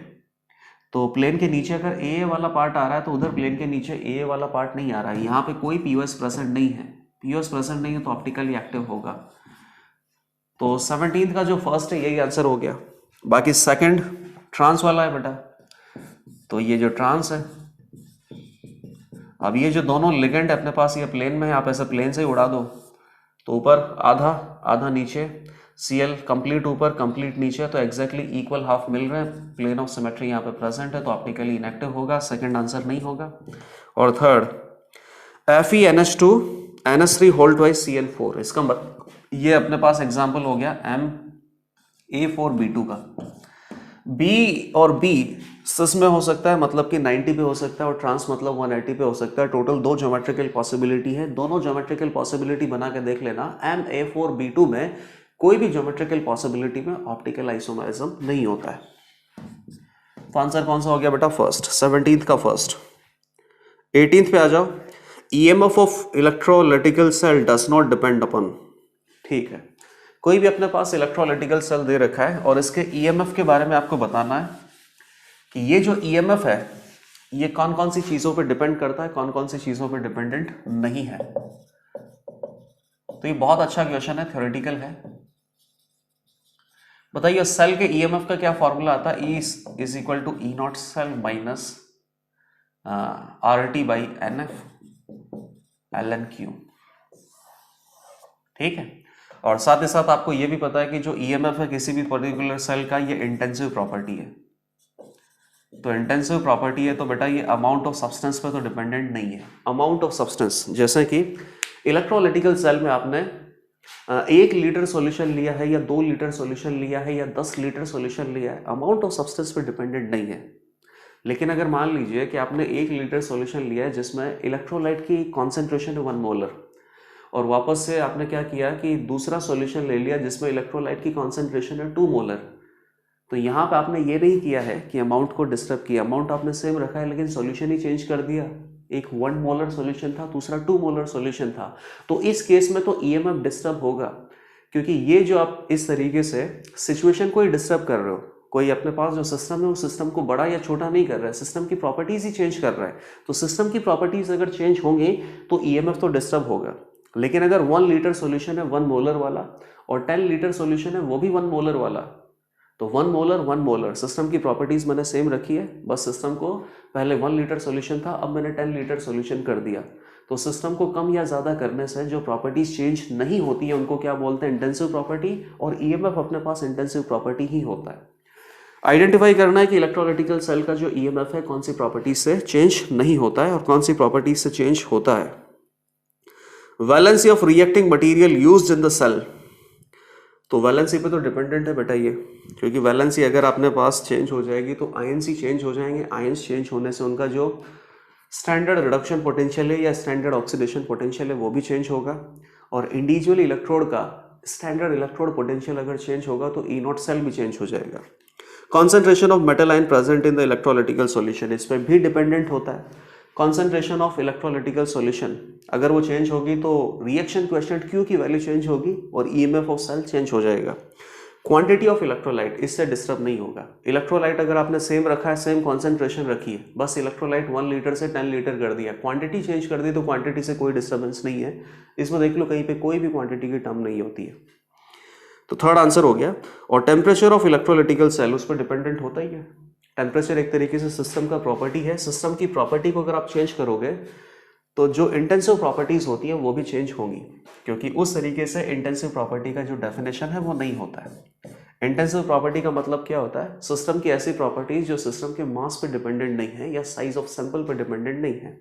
तो प्लेन के नीचे अगर AA वाला पार्ट आ रहा है तो उधर प्लेन के नीचे AA वाला पार्ट नहीं आ रहा है, यहाँ पे कोई POS प्रेजेंट नहीं है, POS प्रेजेंट नहीं है तो ऑप्टिकली एक्टिव होगा। तो 17th का जो फर्स्ट है यही आंसर हो गया। बाकी सेकंड ट्रांस वाला है बेटा, तो ये जो ट्रांस है अब ये जो दोनों लिगेंड अपने पास ये प्लेन में है, आप ऐसे प्लेन से ही उड़ा दो तो ऊपर आधा आधा नीचे, Cl कंप्लीट ऊपर कंप्लीट नीचे, तो एग्जैक्टली इक्वल हाफ मिल रहे हैं। प्लेन ऑफ सिमेट्री यहाँ पे प्रेजेंट है तो ऑप्टिकली इनएक्टिव होगा, सेकंड आंसर नहीं होगा। और third FeNH2 NH3 whole twice Cl4, इसका ये अपने पास एग्जाम्पल हो गया MA4B2 का। B और B सिस में हो सकता है, मतलब कि 90 पे हो सकता है, और ट्रांस मतलब 180 पे हो सकता है। टोटल 2 ज्योमेट्रिकल पॉसिबिलिटी है, दोनों ज्योमेट्रिकल पॉसिबिलिटी बना के देख लेना। MA4B2 में कोई भी ज्योमेट्रिकल पॉसिबिलिटी में ऑप्टिकल आइसोमेरिज्म नहीं होता है। तो आंसर कौन सा हो गया बेटा? फर्स्ट, 17th का फर्स्ट। 18th पे आ जाओ। EMF of electrolytical cell does not depend upon, ठीक है, कोई भी अपने पास इलेक्ट्रोलिटिकल सेल दे रखा है और इसके EMF के बारे में आपको बताना है कि ये जो EMF है ये कौन कौन सी चीजों पे डिपेंड करता है, कौन कौन सी चीजों पे डिपेंडेंट नहीं है। तो ये बहुत अच्छा क्वेश्चन है, थ्योरेटिकल है। बताइए सेल के EMF का क्या फॉर्मूला आता है? E is equal to E naught cell minus RT by NF ln Q, ठीक है। और साथ ही साथ आपको यह भी पता है कि जो EMF है किसी भी पर्टिकुलर सेल का ये इंटेंसिव प्रॉपर्टी है। तो इंटेंसिव प्रॉपर्टी है तो बेटा ये अमाउंट ऑफ सब्सटेंस पे तो डिपेंडेंट नहीं है। अमाउंट ऑफ सब्सटेंस, जैसे कि इलेक्ट्रोलिटिकल सेल में आपने 1 लीटर सॉल्यूशन लिया है या 2 लीटर सॉल्यूशन लिया है या 10 लीटर सॉल्यूशन लिया है, अमाउंट ऑफ सब्सटेंस पे डिपेंडेंट नहीं है। लेकिन अगर मान लीजिए कि आपने 1 लीटर सॉल्यूशन लिया है जिसमें इलेक्ट्रोलाइट की कॉन्सेंट्रेशन है 1 मोलर, और वापस से आपने क्या किया कि दूसरा सॉल्यूशन ले लिया जिसमें इलेक्ट्रोलाइट की कॉन्सेंट्रेशन है 2 मोलर, तो यहाँ पे आपने ये नहीं किया है कि अमाउंट को डिस्टर्ब किया, अमाउंट आपने सेम रखा है लेकिन सॉल्यूशन ही चेंज कर दिया। एक 1 मोलर सॉल्यूशन था, दूसरा 2 मोलर सॉल्यूशन था, तो इस केस में तो EMF डिस्टर्ब होगा, क्योंकि ये जो आप इस तरीके से सिचुएशन को ही डिस्टर्ब कर रहे हो। कोई अपने पास जो सिस्टम है वो सिस्टम को बड़ा या छोटा नहीं कर रहा है, सिस्टम की प्रॉपर्टीज ही चेंज कर रहा है। तो सिस्टम की प्रॉपर्टीज अगर चेंज होंगी तो EMF तो डिस्टर्ब होगा। लेकिन अगर 1 लीटर सॉल्यूशन है 1 मोलर वाला और 10 लीटर सॉल्यूशन है वो भी 1 मोलर वाला, तो 1 मोलर सिस्टम की प्रॉपर्टीज मैंने सेम रखी है, बस सिस्टम को पहले 1 लीटर सॉल्यूशन था, अब मैंने 10 लीटर सॉल्यूशन कर दिया। तो सिस्टम को कम या ज़्यादा करने से जो प्रॉपर्टीज चेंज नहीं होती है उनको क्या बोलते हैं? इंटेंसिव प्रॉपर्टी, और EMF अपने पास इंटेंसिव प्रॉपर्टी ही होता है। आइडेंटिफाई करना है कि इलेक्ट्रोलिटिकल सेल का जो EMF है कौन सी प्रॉपर्टीज से चेंज नहीं होता है और कौन सी प्रॉपर्टीज से चेंज होता है। Valency of reacting material used in the cell, तो वैलेंसी पे तो डिपेंडेंट है बेटा ये, क्योंकि वैलेंसी अगर अपने पास चेंज हो जाएगी तो आयंस ही चेंज हो जाएंगे। आयंस चेंज होने से उनका जो स्टैंडर्ड रिडक्शन पोटेंशियल है या स्टैंडर्ड ऑक्सीडेशन पोटेंशियल है वो भी चेंज होगा, और इंडिविजुअल इलेक्ट्रोड का स्टैंडर्ड इलेक्ट्रोड पोटेंशियल अगर चेंज होगा तो E नॉट सेल भी चेंज हो जाएगा। Concentration of metal ion present in the electrolytical solution, इस पर भी डिपेंडेंट होता है। कॉन्सेंट्रेशन ऑफ इलेक्ट्रोलिटिकल सॉल्यूशन अगर वो चेंज होगी तो रिएक्शन कोएफिशिएंट Q की वैल्यू चेंज होगी और EMF ऑफ सेल चेंज हो जाएगा। क्वांटिटी ऑफ इलेक्ट्रोलाइट, इससे डिस्टर्ब नहीं होगा। इलेक्ट्रोलाइट अगर आपने सेम रखा है, सेम कॉन्सेंट्रेशन रखी है, बस इलेक्ट्रोलाइट 1 लीटर से 10 लीटर कर दिया, क्वांटिटी चेंज कर दी तो क्वांटिटी से कोई डिस्टर्बेंस नहीं है। इसमें देख लो कहीं पे कोई भी क्वांटिटी की टर्म नहीं होती है। तो थर्ड आंसर हो गया। और टेम्परेचर ऑफ इलेक्ट्रोलिटिकल सेल उस पर डिपेंडेंट होता ही है। टेम्परेचर एक तरीके से सिस्टम का प्रॉपर्टी है, सिस्टम की प्रॉपर्टी को अगर आप चेंज करोगे तो जो इंटेंसिव प्रॉपर्टीज होती है वो भी चेंज होंगी, क्योंकि उस तरीके से इंटेंसिव प्रॉपर्टी का जो डेफिनेशन है वो नहीं होता है। इंटेंसिव प्रॉपर्टी का मतलब क्या होता है? सिस्टम की ऐसी प्रॉपर्टीज जो सिस्टम के मास पे डिपेंडेंट नहीं है या साइज ऑफ सैंपल पे डिपेंडेंट नहीं है।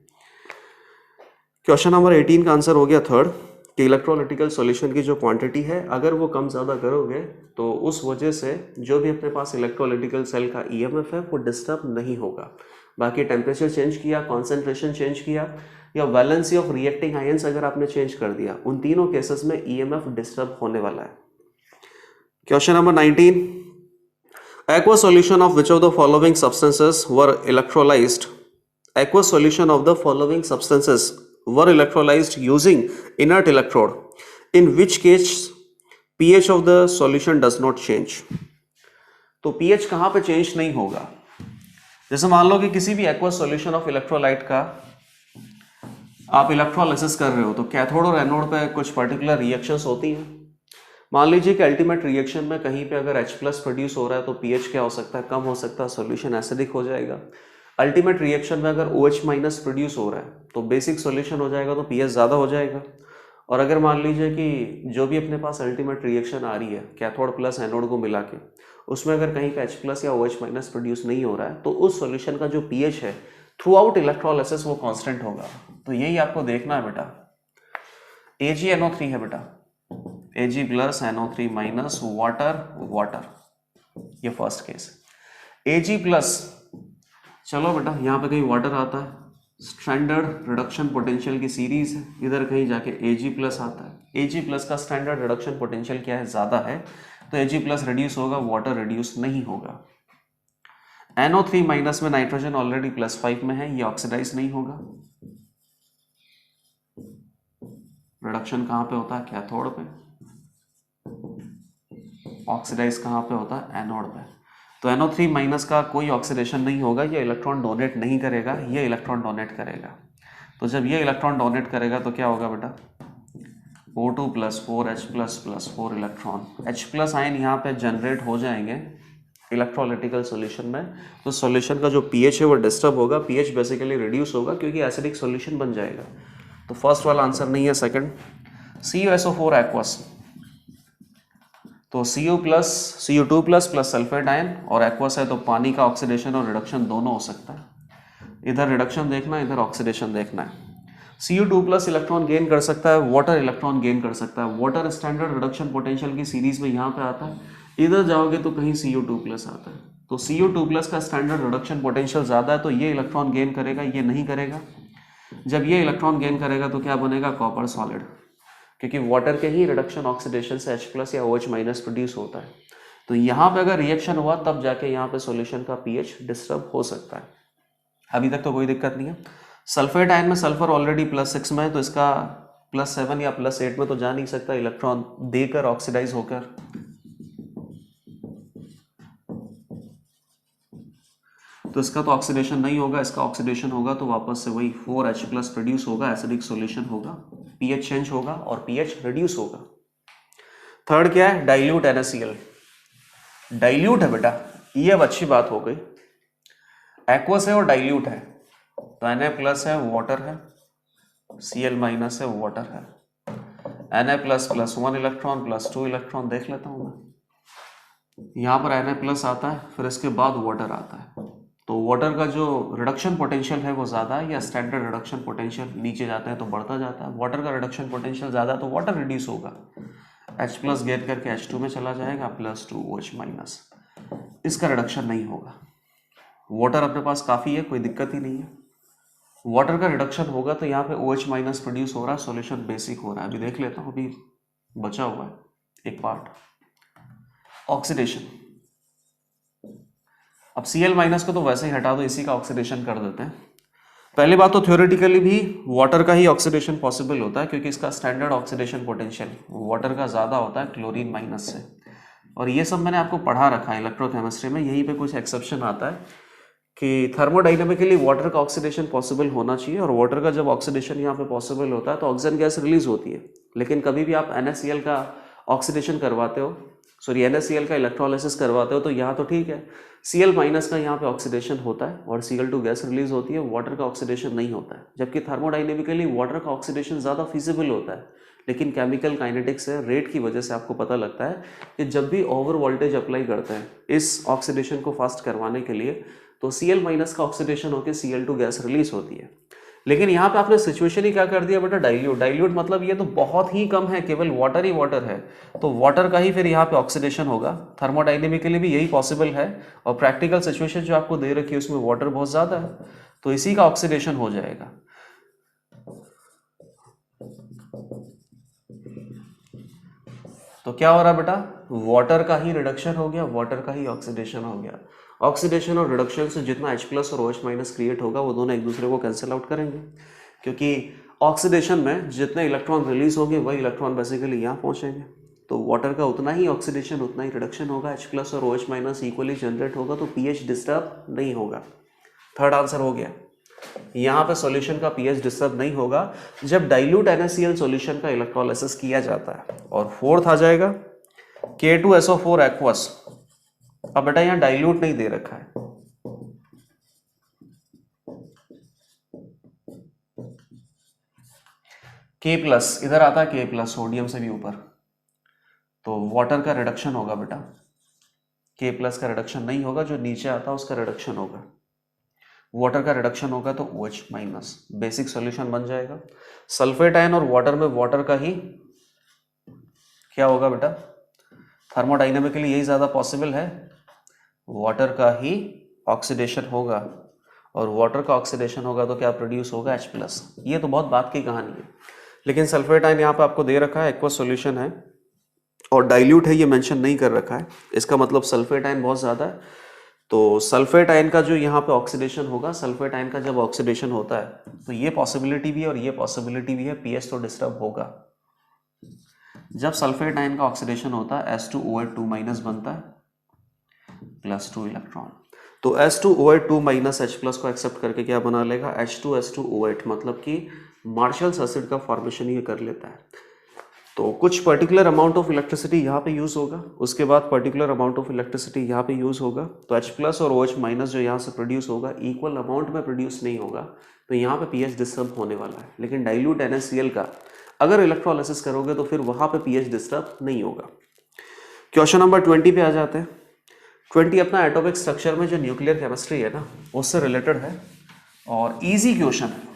क्वेश्चन नंबर 18 का आंसर हो गया थर्ड, कि इलेक्ट्रोलिटिकल सॉल्यूशन की जो क्वांटिटी है अगर वो कम ज़्यादा करोगे तो उस वजह से जो भी अपने पास इलेक्ट्रोलिटिकल सेल का EMF है वो डिस्टर्ब नहीं होगा। बाकी टेम्परेचर चेंज किया, कॉन्सेंट्रेशन चेंज किया, या वैलेंसी ऑफ रिएक्टिंग आयंस अगर आपने चेंज कर दिया, उन तीनों केसेस में EMF डिस्टर्ब होने वाला है। Question number 19, aqueous solution of which of the following substances were electrolyzed? Aqueous solution of the following substances were electrolyzed using inert electrode, in which case pH of the solution does not change. तो pH कहाँ पे चेंज नहीं होगा? जैसे मान लो कि किसी भी aqueous solution of electrolyte का आप इलेक्ट्रोलाइसिस कर रहे हो तो कैथोड और एनोड पे कुछ पर्टिकुलर रिएक्शंस होती हैं। मान लीजिए कि अल्टीमेट रिएक्शन में कहीं पे अगर H+ प्रोड्यूस हो रहा है तो pH क्या हो सकता है? कम हो सकता है, सॉल्यूशन एसिडिक हो जाएगा। अल्टीमेट रिएक्शन में अगर OH माइनस प्रोड्यूस हो रहा है तो बेसिक सॉल्यूशन हो जाएगा तो pH ज़्यादा हो जाएगा। और अगर मान लीजिए कि जो भी अपने पास अल्टीमेट रिएक्शन आ रही है कैथोड प्लस एनोड को मिला के, उसमें अगर कहीं पे H प्लस या OH माइनस प्रोड्यूस नहीं हो रहा है तो उस सॉल्यूशन का जो pH है थ्रू आउट इलेक्ट्रोलाइसिस वो कांस्टेंट होगा। तो यही आपको देखना है बेटा। AgNO3 है बेटा, Ag plus NO3 minus water water, ये फर्स्ट केस। Ag प्लस, चलो बेटा यहाँ पे कहीं वाटर आता है, स्टैंडर्ड रिडक्शन पोटेंशियल की सीरीज है, इधर कहीं जाके Ag प्लस आता है। Ag प्लस का स्टैंडर्ड रिडक्शन पोटेंशियल क्या है, ज़्यादा है, तो Ag प्लस रिड्यूस होगा, वाटर रिड्यूस नहीं होगा। NO3 माइनस में नाइट्रोजन ऑलरेडी +5 में है, ये ऑक्सीडाइज नहीं होगा। रिडक्शन कहाँ पे होता है, कैथोड पे, ऑक्सीडाइज कहाँ पे होता है, एनोड पे। तो NO3 माइनस का कोई ऑक्सीडेशन नहीं होगा, ये इलेक्ट्रॉन डोनेट नहीं करेगा, ये इलेक्ट्रॉन डोनेट करेगा। तो जब ये इलेक्ट्रॉन डोनेट करेगा तो क्या होगा बेटा, O2 plus 4H plus 4 electron, H plus ion यहाँ पे जनरेट हो जाएंगे इलेक्ट्रोलिटिकल सॉल्यूशन में। तो सॉल्यूशन का जो pH है वो डिस्टर्ब होगा, pH बेसिकली रिड्यूस होगा क्योंकि एसिडिक सॉल्यूशन बन जाएगा। तो फर्स्ट वाला आंसर नहीं है, सेकंड। CuSO4 एक्वस, तो Cu2 प्लस सल्फेट आयन और एक्वस है तो पानी का ऑक्सीडेशन और रिडक्शन दोनों हो सकता है। इधर रिडक्शन देखना है, इधर ऑक्सीडेशन देखना है। Cu2 प्लस इलेक्ट्रॉन गेन कर सकता है, वाटर इलेक्ट्रॉन गेन कर सकता है। वाटर स्टैंडर्ड रिडक्शन पोटेंशियल की सीरीज में यहाँ पे आता है, इधर जाओगे तो कहीं Cu2 प्लस आता है। तो Cu2 प्लस का स्टैंडर्ड रिडक्शन पोटेंशियल ज़्यादा है तो ये इलेक्ट्रॉन गेन करेगा, ये नहीं करेगा। जब ये इलेक्ट्रॉन गेन करेगा तो क्या बनेगा, कॉपर सॉलिड, क्योंकि वाटर के ही रिडक्शन ऑक्सीडेशन से H प्लस या OH माइनस प्रोड्यूस होता है। तो यहाँ पे अगर रिएक्शन हुआ तब जाके यहाँ पे सॉल्यूशन का pH डिस्टर्ब हो सकता है। अभी तक तो कोई दिक्कत नहीं है। सल्फेट आयन में सल्फर ऑलरेडी +6 में है तो इसका +7 या +8 में तो जा नहीं सकता इलेक्ट्रॉन देकर ऑक्सीडाइज होकर। तो इसका तो ऑक्सीडेशन नहीं होगा, इसका ऑक्सीडेशन होगा तो वापस से वही 4H प्लस प्रोड्यूस होगा, एसिडिक सॉल्यूशन होगा, pH चेंज होगा और pH रिड्यूस होगा। थर्ड क्या है, डाइल्यूट NaCl। डाइल्यूट है बेटा, ये अब अच्छी बात हो गई। एक्वस है और डाइल्यूट है, तो Na प्लस है, वाटर है, Cl माइनस है, वाटर है। Na प्लस +1 इलेक्ट्रॉन +2 इलेक्ट्रॉन देख लेता हूँ मैं। यहाँ पर Na प्लस आता है, फिर इसके बाद वाटर आता है। तो वाटर का जो रिडक्शन पोटेंशियल है वो ज़्यादा है, या स्टैंडर्ड रिडक्शन पोटेंशियल नीचे जाता है तो बढ़ता जाता है। वाटर का रिडक्शन पोटेंशियल ज़्यादा है तो वाटर रिड्यूस होगा, H प्लस गेट करके H2 में चला जाएगा, +2 OH माइनस, इसका रिडक्शन नहीं होगा। वाटर अपने पास काफ़ी है, कोई दिक्कत ही नहीं है। वाटर का रिडक्शन होगा तो यहाँ पे OH माइनस प्रोड्यूस हो रहा है, सॉल्यूशन बेसिक हो रहा है। अभी देख लेता हूँ, अभी बचा हुआ है एक पार्ट, ऑक्सीडेशन। अब Cl माइनस को तो वैसे ही हटा दो, इसी का ऑक्सीडेशन कर देते हैं। पहली बात तो थ्योरेटिकली भी वाटर का ही ऑक्सीडेशन पॉसिबल होता है क्योंकि इसका स्टैंडर्ड ऑक्सीडेशन पोटेंशियल वाटर का ज़्यादा होता है क्लोरीन माइनस से। और ये सब मैंने आपको पढ़ा रखा है इलेक्ट्रोकेमिस्ट्री में। यहीं पे कुछ एक्सेप्शन आता है कि थर्मोडाइनमिकली वाटर का ऑक्सीडेशन पॉसिबल होना चाहिए, और वाटर का जब ऑक्सीडेशन यहाँ पे पॉसिबल होता है तो ऑक्सीजन गैस रिलीज होती है। लेकिन कभी भी आप NaCl का ऑक्सीडेशन करवाते हो, सॉरी NaCl का इलेक्ट्रोलाइसिस करवाते हो तो यहाँ तो ठीक है, Cl माइनस का यहाँ पे ऑक्सीडेशन होता है और Cl2 गैस रिलीज होती है, वाटर का ऑक्सीडेशन नहीं होता है। जबकि थर्मोडाइनमिकली वाटर का ऑक्सीडेशन ज़्यादा फिजिबल होता है, लेकिन केमिकल काइनेटिक्स से रेट की वजह से आपको पता लगता है कि जब भी ओवर वोल्टेज अप्लाई करते हैं इस ऑक्सीडेशन को फास्ट करवाने के लिए तो Cl माइनस का ऑक्सीडेशन होकर Cl2 गैस रिलीज होती है। लेकिन यहाँ पे आपने सिचुएशन ही क्या कर दिया बेटा, डाइल्यूट। डाइल्यूट मतलब ये तो बहुत ही कम है, केवल वाटर ही वाटर है, तो वाटर का ही फिर यहाँ पे ऑक्सीडेशन होगा। थर्मोडाइनमिकली भी यही पॉसिबल है, और प्रैक्टिकल सिचुएशन जो आपको दे रखी है उसमें वाटर बहुत ज़्यादा है तो इसी का ऑक्सीडेशन हो जाएगा। तो क्या हो रहा बेटा, वाटर का ही रिडक्शन हो गया, वाटर का ही ऑक्सीडेशन हो गया। ऑक्सीडेशन और रिडक्शन से जितना H प्लस और OH माइनस क्रिएट होगा वो दोनों एक दूसरे को कैंसिल आउट करेंगे, क्योंकि ऑक्सीडेशन में जितने इलेक्ट्रॉन रिलीज होंगे वही इलेक्ट्रॉन बेसिकली यहाँ पहुँचेंगे। तो वाटर का उतना ही ऑक्सीडेशन उतना ही रिडक्शन होगा, H प्लस और OH माइनस इक्वली जनरेट होगा, तो pH डिस्टर्ब नहीं होगा। थर्ड आंसर हो गया, यहाँ पे सॉल्यूशन का pH डिस्टर्ब नहीं होगा जब डाइल्यूट NaCl सॉल्यूशन का इलेक्ट्रोलाइसिस किया जाता है। और फोर्थ आ जाएगा K2SO4 एक्वस। अब बेटा यहाँ डाइल्यूट नहीं दे रखा है, K प्लस इधर आता है, K प्लस सोडियम से भी ऊपर, तो वाटर का रिडक्शन होगा बेटा, K प्लस का रिडक्शन नहीं होगा, जो नीचे आता है उसका रिडक्शन होगा। वाटर का रिडक्शन होगा तो OH माइनस, बेसिक सॉल्यूशन बन जाएगा। सल्फेट आयन और वाटर में वाटर का ही क्या होगा बेटा, थर्मोडाइनमिकली यही ज़्यादा पॉसिबल है, वाटर का ही ऑक्सीडेशन होगा, और वाटर का ऑक्सीडेशन होगा तो क्या प्रोड्यूस होगा, H प्लस। ये तो बहुत बात की कहानी है, लेकिन सल्फेट आयन यहाँ पे आपको दे रखा है, एक्वस सॉल्यूशन है और डाइल्यूट है, ये मेंशन नहीं कर रखा है, इसका मतलब सल्फेट आयन बहुत ज़्यादा है। तो सल्फेट आयन का जो यहाँ पे ऑक्सीडेशन होगा, सल्फेट आयन का जब ऑक्सीडेशन होता है तो ये पॉसिबिलिटी भी है और ये पॉसिबिलिटी भी है, पीएच तो डिस्टर्ब होगा। जब सल्फेट आयन का ऑक्सीडेशन होता है H2OH 2 माइनस बनता है +2 इलेक्ट्रॉन, तो H2OH 2 माइनस H प्लस को एक्सेप्ट करके क्या बना लेगा, H2SO8, मतलब कि मार्शल्स एसिड का फॉर्मेशन ये कर लेता है। तो कुछ पर्टिकुलर अमाउंट ऑफ इलेक्ट्रिसिटी यहाँ पे यूज़ होगा, उसके बाद पर्टिकुलर अमाउंट ऑफ इलेक्ट्रिसिटी यहाँ पे यूज़ होगा, तो H प्लस और OH माइनस जो यहाँ से प्रोड्यूस होगा इक्वल अमाउंट में प्रोड्यूस नहीं होगा, तो यहाँ पे पीएच डिस्टर्ब होने वाला है। लेकिन डाइल्यूट NaCl का अगर इलेक्ट्रोलाइसिस करोगे तो फिर वहाँ पे पीएच डिस्टर्ब नहीं होगा। क्वेश्चन नंबर 20 पे आ जाते हैं। 20 अपना एटॉमिक स्ट्रक्चर में जो न्यूक्लियर केमिस्ट्री है ना, उससे रिलेटेड है और ईजी क्वेश्चन है।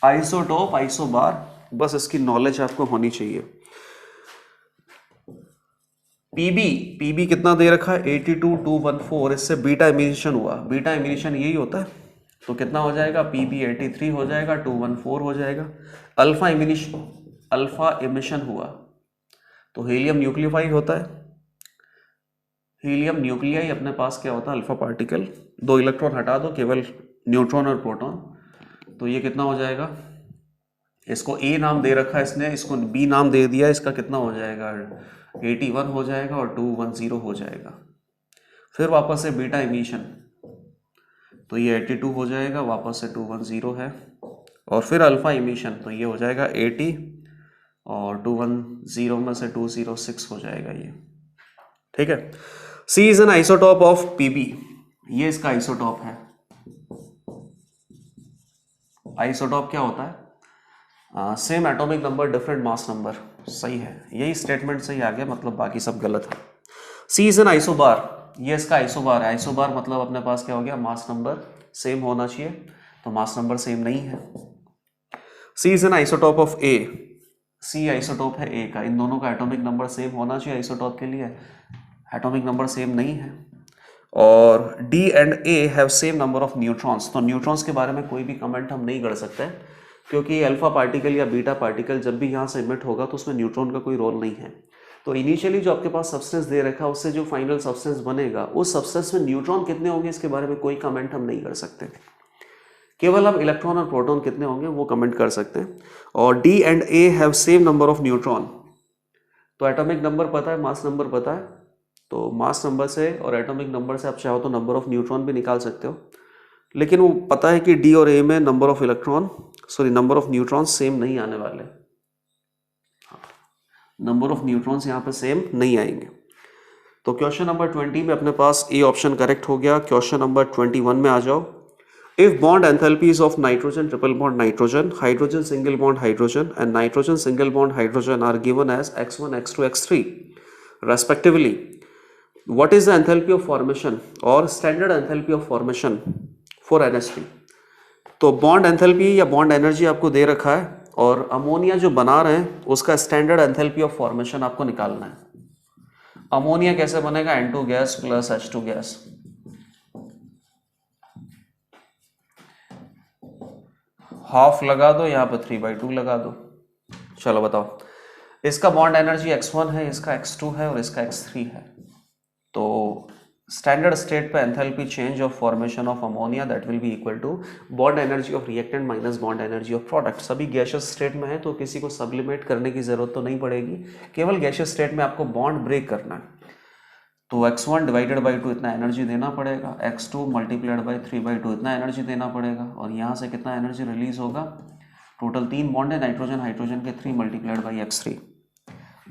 आइसोटोप, आइसोबार, बस इसकी नॉलेज आपको होनी चाहिए। पीबी कितना दे रखा है, 82,214, इससे बीटा इमिशन हुआ, बीटा इमिशन यही होता है, तो कितना हो जाएगा, पीबी 83 हो जाएगा, 214 हो जाएगा। अल्फा इमिशन हुआ तो हीलियम न्यूक्लियोफाइड होता है, हीलियम न्यूक्लियाई अपने पास क्या होता है, अल्फा पार्टिकल, 2 इलेक्ट्रॉन हटा दो, केवल न्यूट्रॉन और प्रोटॉन, तो ये कितना हो जाएगा, इसको ए नाम दे रखा है इसने, इसको बी नाम दे दिया, इसका कितना हो जाएगा, 81 हो जाएगा और 210 हो जाएगा। फिर वापस से बीटा इमिशन, तो ये 82 हो जाएगा, वापस से 210 है, और फिर अल्फा इमिशन, तो ये हो जाएगा 80 और 210 में से 206 हो जाएगा ये, ठीक है। C is an isotope of PB, ये इसका आइसोटॉप है। आइसोटॉप क्या होता है, same atomic number different mass number, सही है, यही स्टेटमेंट सही आ गया, मतलब बाकी सब गलत है। सी इज एन आइसोबार, ये इसका आइसोबार है। आइसोबार मतलब अपने पास क्या हो गया, मास नंबर सेम होना चाहिए, तो मास नंबर सेम नहीं है। C is an isotope of A, C isotope है ए का, इन दोनों का एटॉमिक नंबर सेम होना चाहिए आइसोटॉप के लिए, एटॉमिक नंबर सेम नहीं है। और D and A have same number of neutrons, तो न्यूट्रॉन्स के बारे में कोई भी कमेंट हम नहीं कर सकते, क्योंकि अल्फा पार्टिकल या बीटा पार्टिकल जब भी यहाँ से इमिट होगा तो उसमें न्यूट्रॉन का कोई रोल नहीं है। तो इनिशियली जो आपके पास सब्सटेंस दे रखा है उससे जो फाइनल सब्सटेंस बनेगा, उस सब्सटेंस में न्यूट्रॉन कितने होंगे इसके बारे में कोई कमेंट हम नहीं कर सकते, केवल हम इलेक्ट्रॉन और प्रोटॉन कितने होंगे वो कमेंट कर सकते हैं। और D and A have same number of neutron, तो एटॉमिक नंबर पता है, मास नंबर पता है, तो मास नंबर से और एटॉमिक नंबर से आप चाहो तो नंबर ऑफ न्यूट्रॉन भी निकाल सकते हो, लेकिन वो पता है कि डी और ए में number of electron, sorry number of neutron same नहीं आने वाले, नंबर ऑफ न्यूट्रॉन्स यहाँ पे सेम नहीं आएंगे। तो क्वेश्चन नंबर 20 में अपने पास ए ऑप्शन करेक्ट हो गया। क्वेश्चन नंबर 21 में आ जाओ। If bond enthalpies of nitrogen triple bond nitrogen, hydrogen single bond hydrogen and nitrogen single bond hydrogen are given as x1 x2 x3 respectively, what is the enthalpy of formation or standard enthalpy of formation for NH3? तो बॉन्ड एंथैल्पी या बॉन्ड एनर्जी आपको दे रखा है और अमोनिया जो बना रहे हैं उसका स्टैंडर्ड एंथैल्पी ऑफ फॉर्मेशन आपको निकालना है। अमोनिया कैसे बनेगा, N2 gas plus H2 gas, half लगा दो, यहाँ पर 3/2 लगा दो। चलो बताओ, इसका बॉन्ड एनर्जी x1 है, इसका x2 है और इसका x3 है। तो स्टैंडर्ड स्टेट पे enthalpy change of formation of ammonia that will be equal to bond energy of reactant minus bond energy of product. सभी गैसियस स्टेट में है तो किसी को सब्लिमेट करने की जरूरत तो नहीं पड़ेगी, केवल गैसियस स्टेट में आपको बॉन्ड ब्रेक करना है। तो x1 डिवाइडेड बाई 2 इतना एनर्जी देना पड़ेगा, x2 मल्टीप्लाइड बाई 3/2 इतना एनर्जी देना पड़ेगा, और यहाँ से कितना एनर्जी रिलीज होगा, टोटल 3 बॉन्ड है नाइट्रोजन हाइड्रोजन के, 3 multiplied by x3।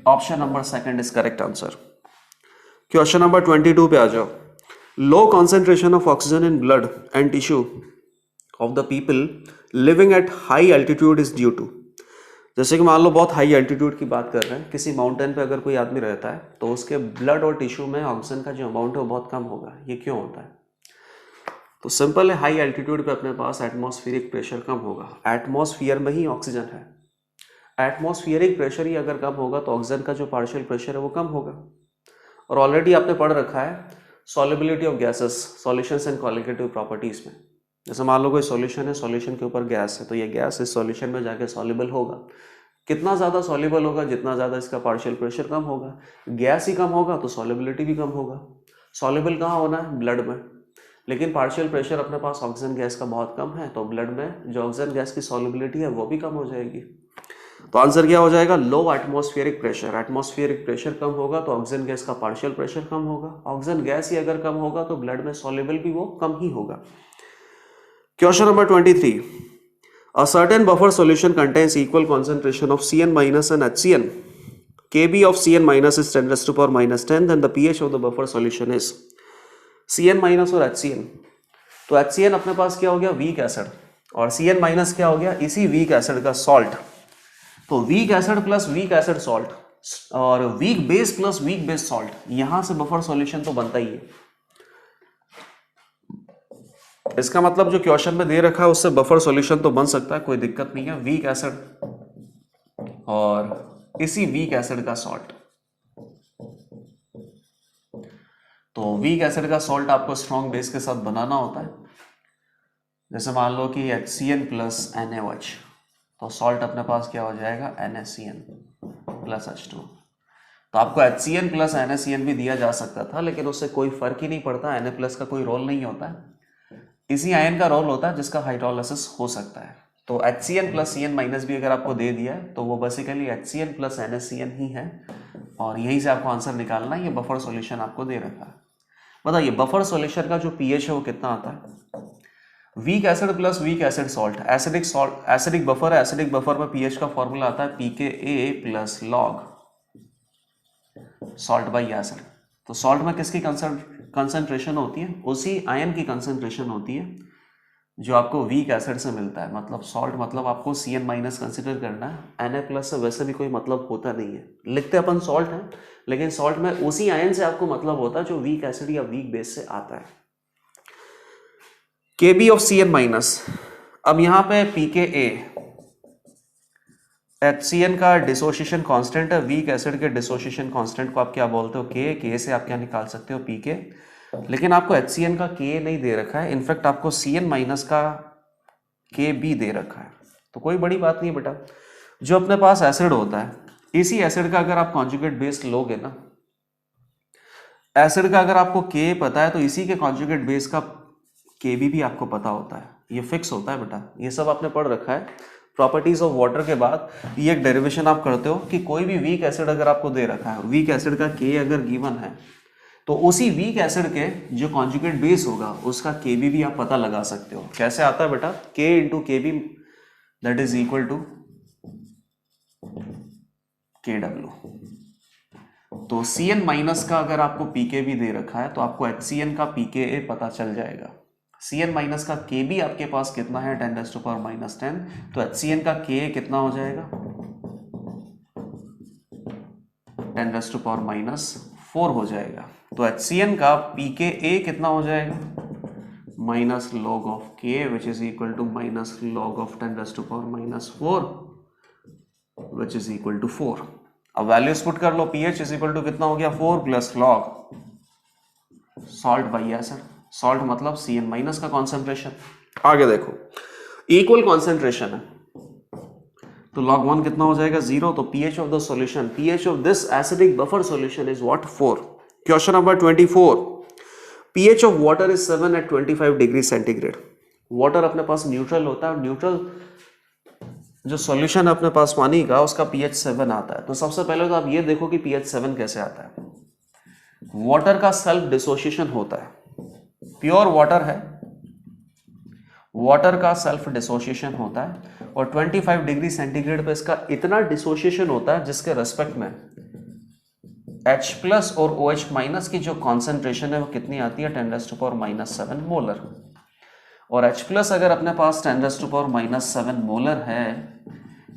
Option number second is correct answer. Question number 22 पे आ जाओ। Low concentration of oxygen in blood and tissue of the people living at high altitude is due to. जैसे कि मान लो बहुत हाई एल्टीट्यूड की बात कर रहे हैं, किसी माउंटेन पे अगर कोई आदमी रहता है तो उसके ब्लड और टिश्यू में ऑक्सीजन का जो अमाउंट है वो बहुत कम होगा। ये क्यों होता है? तो सिंपल है, हाई एल्टीट्यूड पे अपने पास एटमॉस्फेरिक प्रेशर कम होगा। एटमॉस्फेयर में ही ऑक्सीजन है, एटमॉस्फेरिक प्रेशर ही अगर कम होगा तो ऑक्सीजन का जो पार्शियल प्रेशर है वो कम होगा। और ऑलरेडी आपने पढ़ रखा है solubility of gases, solutions and colligative properties में। जैसे मान लो कोई सॉल्यूशन है, सॉल्यूशन के ऊपर गैस है, तो ये गैस इस सॉल्यूशन में जाके सॉल्युबल होगा। कितना ज़्यादा सॉल्युबल होगा, जितना ज़्यादा इसका पार्शियल प्रेशर कम होगा। गैस ही कम होगा तो सॉल्युबिलिटी भी कम होगा। सॉल्युबल कहाँ होना है? ब्लड में। लेकिन पार्शियल प्रेशर अपने पास ऑक्सीजन गैस का बहुत कम है, तो ब्लड में जो ऑक्सीजन गैस की सॉल्युबिलिटी है वो भी कम हो जाएगी। तो आंसर क्या हो जाएगा? Low atmospheric pressure. Atmospheric pressure कम होगा तो ऑक्सीजन गैस का पार्शियल प्रेशर कम होगा। ऑक्सीजन गैस ही अगर कम होगा तो ब्लड में सॉल्युबल भी वो कम ही होगा। Question number 23, a certain buffer solution contains equal concentration of Cn minus and HCN. Kb of Cn minus is 10 raised to power minus 10, then the pH of the buffer solution is Cn minus और HCN। तो HCN अपने पास क्या हो गया? वीक एसिड, और Cn माइनस क्या हो गया? इसी वीक एसिड का सॉल्ट। तो weak acid plus weak acid salt और weak base plus weak base salt, यहां से बफर सॉल्यूशन तो बनता ही है। इसका मतलब जो क्वेश्चन में दे रखा है उससे बफर सॉल्यूशन तो बन सकता है, कोई दिक्कत नहीं है। वीक एसिड और इसी वीक एसिड का सॉल्ट। तो वीक एसिड का सॉल्ट आपको स्ट्रॉन्ग बेस के साथ बनाना होता है। जैसे मान लो कि HCN प्लस NaOH, तो सॉल्ट अपने पास क्या हो जाएगा? NaCN plus H2। तो आपको HCN प्लस NaCN भी दिया जा सकता था, लेकिन उससे कोई फर्क ही नहीं पड़ता। Na प्लस का कोई रोल नहीं होता है, इसी आयन का रोल होता है जिसका हाइड्रोलाइसिस हो सकता है। तो HCN प्लस Cn माइनस भी अगर आपको दे दिया है तो वो बेसिकली HCN प्लस NaCN ही है, और यहीं से आपको आंसर निकालना है। ये बफर सॉल्यूशन आपको दे रखा है। बताइए बफर सॉल्यूशन का जो pH है वो कितना आता है? Week acid plus weak acid salt, acidic buffer है। एसिडिक बफर में pH का फॉर्मूला आता है pKa plus log salt by acid. तो सॉल्ट में किसकी कंसंट्रेशन होती है? उसी आयन की कंसंट्रेशन होती है जो आपको वीक एसिड से मिलता है। मतलब सॉल्ट मतलब आपको Cn माइनस कंसिडर करना है। Na प्लस से वैसे भी कोई मतलब होता नहीं है, लिखते अपन सॉल्ट है, लेकिन सॉल्ट में उसी आयन से आपको मतलब होता है जो वीक एसिड या वीक बेस से आता है। Kb ऑफ Cn माइनस, अब यहां पे pKa HCN का डिसोसिएशन कांस्टेंट है। वीक एसिड के डिसोसिएशन कांस्टेंट को आप क्या बोलते हो? K से आप क्या निकाल सकते हो? Pk। लेकिन आपको HCN का K नहीं दे रखा है, इनफैक्ट आपको Cn माइनस का Kb दे रखा है। तो कोई बड़ी बात नहीं बेटा, जो अपने पास एसिड होता है, इसी एसिड का अगर आप कॉन्जुगेट बेस लोगे ना, एसिड का अगर आपको K पता है तो इसी के कॉन्जुगेट बेस का Kb भी आपको पता होता है। ये फिक्स होता है बेटा, ये सब आपने पढ़ रखा है। प्रॉपर्टीज ऑफ वाटर के बाद ये एक डेरिवेशन आप करते हो कि कोई भी वीक एसिड अगर आपको दे रखा है, वीक एसिड का K अगर गिवन है, तो उसी वीक एसिड के जो कॉन्जुगेट बेस होगा उसका Kb भी आप पता लगा सकते हो। कैसे आता है बेटा? K into Kb that is equal to Kw। तो Cn माइनस का अगर आपको Pkb दे रखा है तो आपको HCN का pKa पता चल जाएगा। Cn माइनस का Kb आपके पास कितना है? 10 raised to power minus 10। तो HCN का Ka कितना हो जाएगा? 10 raised to power minus 4 हो जाएगा। तो HCN का pKa कितना हो जाएगा? Minus log of K which is equal to minus log of 10 raised to power minus 4 which is equal to 4। अब वैल्यूज पुट कर लो। pH इज इक्वल टू कितना हो गया? 4 plus log salt by acid. Salt मतलब Cn माइनस का कॉन्सेंट्रेशन। आगे देखो, इक्वल कॉन्सेंट्रेशन है तो log 1 कितना हो जाएगा? 0। तो pH of the solution, pH of this acidic buffer solution is what? 4। Question number 24, pH of water is 7 at 25 degree centigrade. Water अपने पास न्यूट्रल होता है, न्यूट्रल जो सॉल्यूशन है अपने पास पानी का, उसका pH 7 आता है। तो सबसे पहले तो आप ये देखो कि pH 7 कैसे आता है। वाटर का सेल्फ डिसोसिएशन होता है, प्योर वाटर है, वाटर का सेल्फ डिसोसिएशन होता है, और 25 डिग्री सेंटीग्रेड पे इसका इतना डिसोसिएशन होता है जिसके रेस्पेक्ट में H प्लस और OH माइनस की जो कॉन्सेंट्रेशन है वो कितनी आती है? 10 raised to power minus 7 molar. और H प्लस अगर अपने पास 10 raised to power minus 7 molar है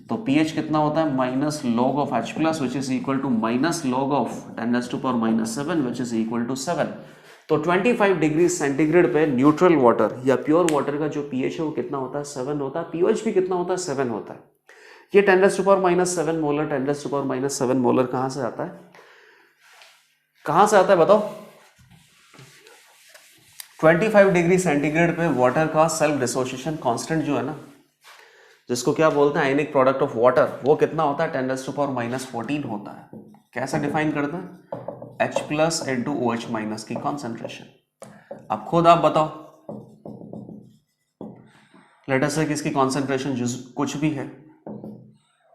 तो pH कितना होता है minus log of H plus which is equal to minus log of 10⁻⁻7 which is equal to 7। तो 25 डिग्री सेंटीग्रेड पे न्यूट्रल वाटर या प्योर वाटर का जो pH है वो कितना होता है 7 होता है, pH भी कितना होता है 7 होता है। ये 10⁻⁻7 मोलर 10⁻⁻7 मोलर कहां से आता है, कहां से आता है बताओ। 25 डिग्री सेंटीग्रेड पे वाटर का सेल्फ डिसोसिएशन कांस्टेंट जो है ना, जिसको क्या बोलते हैं आयनिक प्रोडक्ट ऑफ वाटर, वो कितना होता है 10⁻⁻14 होता है। कैसे डिफाइन करते हैं, H plus into OH minus की कॉन्सेंट्रेशन। अब खुद आप बताओ, लेट अस से किसकी कॉन्सेंट्रेशन कुछ भी है,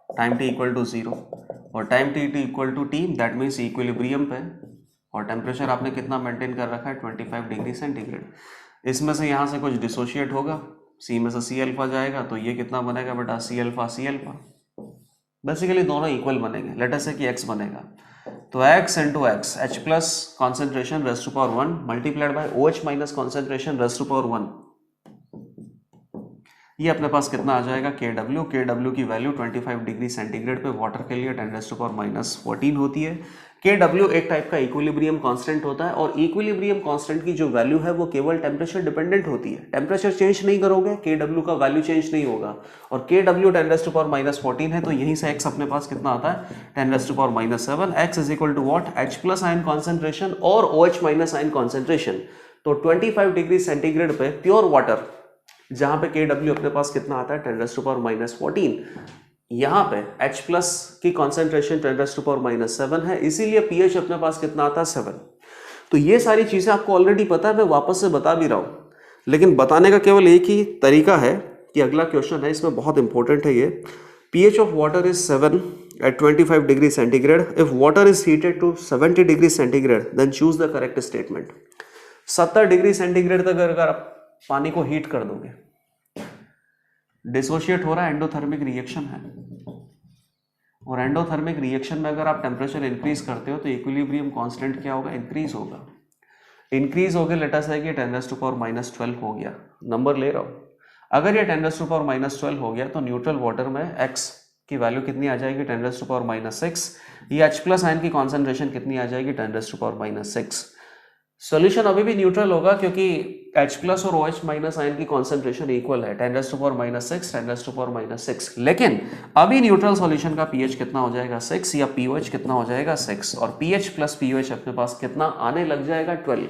टाइम t इक्वल टू 0 और time t equal to t, that means equilibrium पे, और टेम्परेचर आपने कितना मेंटेन कर रखा है 25 डिग्री सेंटीग्रेड। इसमें से यहाँ से कुछ डिसोशिएट होगा, C में से C अल्फा जाएगा तो ये कितना बनेगा बेटा C अल्फा। बेसिकली दोनों इक्वल बनेंगे। लेट अस से कि X बनेगा तो X into x H plus concentration raised to power 1 multiplied by OH minus concentration raised to power 1, ये अपने पास कितना आ जाएगा KW की वैल्यू 25 डिग्री सेंटीग्रेड पे वाटर के लिए 10⁻⁻14 होती है। KW एक टाइप का इक्विलिब्रियम कांस्टेंट होता है और इक्विलिब्रियम कांस्टेंट की जो वैल्यू है वो केवल टेम्परेचर डिपेंडेंट होती है। टेम्परेचर चेंज नहीं करोगे KW का वैल्यू चेंज नहीं होगा, और KW 10⁻⁻14 है तो यहीं से X अपने पास कितना आता है 10⁻⁻7। X is equal to what, H plus ion concentration और OH माइनस आयन कॉन्सेंट्रेशन। तो 25 डिग्री सेंटीग्रेड पे प्योर वाटर जहां पे KW अपने पास कितना आता है 10⁻⁻14, यहां पे H प्लस की कॉन्सेंट्रेशन 10⁻⁻7 है, इसीलिए pH अपने पास कितना आता है 7। तो ये सारी चीजें आपको ऑलरेडी पता है, मैं वापस से बता भी रहा हूं, लेकिन बताने का केवल एक ही तरीका है कि अगला क्वेश्चन है, इसमें बहुत इंपॉर्टेंट है ये। pH of water is 7 at 25 degree centigrade, if water is heated to 70 degree centigrade then choose the correct statement. 70 degree centigrade तक अगर आप पानी को हीट कर दोगे, डिसोशिएट हो रहा है, एंडोथर्मिक रिएक्शन है, और एंडोथर्मिक रिएक्शन में अगर आप टेम्परेचर इंक्रीज करते हो तो इक्विलिब्रियम कांस्टेंट क्या होगा, इंक्रीज होगा। इंक्रीज हो गया, लेट अस से कि 10⁻⁻12 हो गया, नंबर ले रहा हूं। अगर ये 10⁻⁻12 हो गया तो न्यूट्रल वाटर में X की वैल्यू कितनी आ जाएगी 10⁻⁻6, ये H प्लस आयन की कॉन्सेंट्रेशन कितनी आ जाएगी 10⁻⁻6। सॉल्यूशन अभी भी न्यूट्रल होगा क्योंकि H प्लस और OH माइनस आयन की कॉन्सेंट्रेशन इक्वल है 10⁻⁻6 10⁻⁻6, लेकिन अभी न्यूट्रल सॉल्यूशन का pH कितना हो जाएगा 6 या pOH कितना हो जाएगा 6, और pH प्लस pOH अपने पास कितना आने लग जाएगा 12।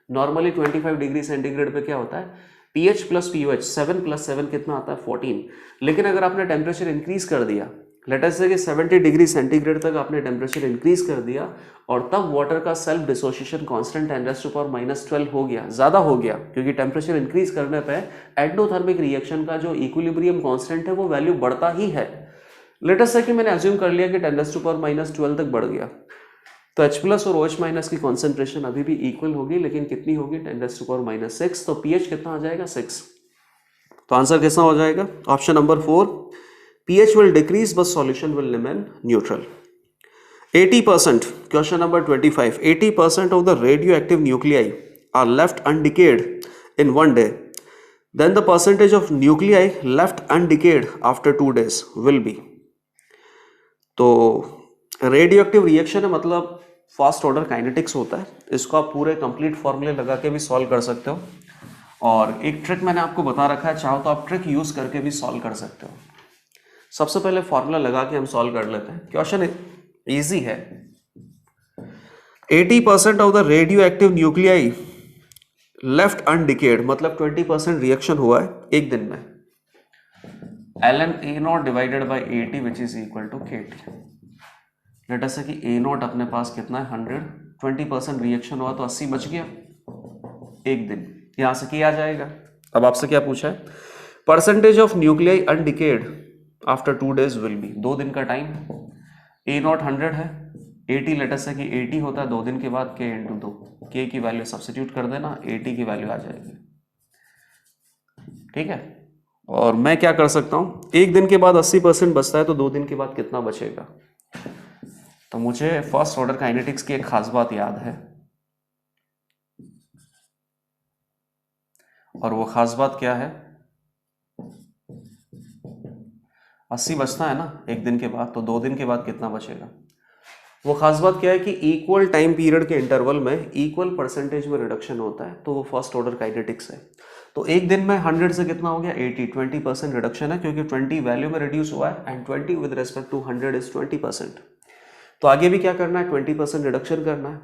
नॉर्मली 25 डिग्री सेंटीग्रेड पे क्या होता है pH प्लस pOH 7 प्लस 7 कितना आता है 14, लेकिन अगर आपने टेम्परेचर इंक्रीज कर दिया, लेट अस से कि 70 डिग्री सेंटीग्रेड तक आपने टेम्परेचर इंक्रीज कर दिया और तब वाटर का सेल्फ डिसोसिएशन कांस्टेंट 10⁻⁻12 हो गया, ज्यादा हो गया, क्योंकि टेम्परेचर इंक्रीज करने पे एंडोथर्मिक रिएक्शन का जो इक्विलिब्रियम कांस्टेंट है वो वैल्यू बढ़ता ही है। लेट अस से कि मैंने अज्यूम कर लिया कि 10⁻⁻12 तक बढ़ गया, तो H प्लस और OH माइनस की कॉन्सेंट्रेशन अभी भी इक्वल होगी, लेकिन कितनी होगी 10⁻⁻6, तो pH कितना आ जाएगा 6। तो आंसर कैसा हो जाएगा, option number 4, pH will decrease but solution will remain neutral. 80%, question number 25, 80% of the radioactive nuclei are left undecayed in one day. Then the percentage of nuclei left undecayed after 2 days will be. तो रेडियोएक्टिव रिएक्शन है, मतलब फास्ट ऑर्डर काइनेटिक्स होता है, इसको आप पूरे कंप्लीट फॉर्मूले लगा के भी सॉल्व कर सकते हो, और एक ट्रिक मैंने आपको बता रखा है, चाहो तो आप ट्रिक यूज करके भी सॉल्व कर सकते हो। सबसे पहले फॉर्मूला लगा के हम सॉल्व कर लेते हैं, क्वेश्चन इजी है। 80% of the radioactive nuclei left undecayed, मतलब 20% रिएक्शन हुआ है एक दिन में, ln A0 divided by 80 which is equal to KT। Let us say कि A0 अपने पास कितना है 100, 20% रिएक्शन हुआ तो 80 बच गया एक दिन, यहां से किया जाएगा। अब आपसे क्या पूछा है, percentage of nuclei undecayed after 2 days will be, 2 दिन का टाइम, A0 100 है, 80 लेट अस से कि 80 होता है 2 दिन के बाद, K इंटू 2, K की वैल्यू सब्स्टिट्यूट कर देना, 80 की वैल्यू आ जाएगी, ठीक है। और मैं क्या कर सकता हूं, एक दिन के बाद 80% बचता है तो 2 दिन के बाद कितना बचेगा, तो मुझे फर्स्ट ऑर्डर काइनेटिक्स की एक खास बात याद है, और वो खास बात क्या है, 80 बचता है ना एक दिन के बाद, तो 2 दिन के बाद कितना बचेगा? वो खास बात क्या है कि इक्वल टाइम पीरियड के इंटरवल में इक्वल परसेंटेज में रिडक्शन होता है, तो वो फर्स्ट ऑर्डर काइनेटिक्स है। तो एक दिन में 100 से कितना हो गया 80, 20% रिडक्शन है, क्योंकि 20 वैल्यू में रिड्यूस हुआ है and 20 with respect to 100 is 20%। तो आगे भी क्या करना है, 20% रिडक्शन करना है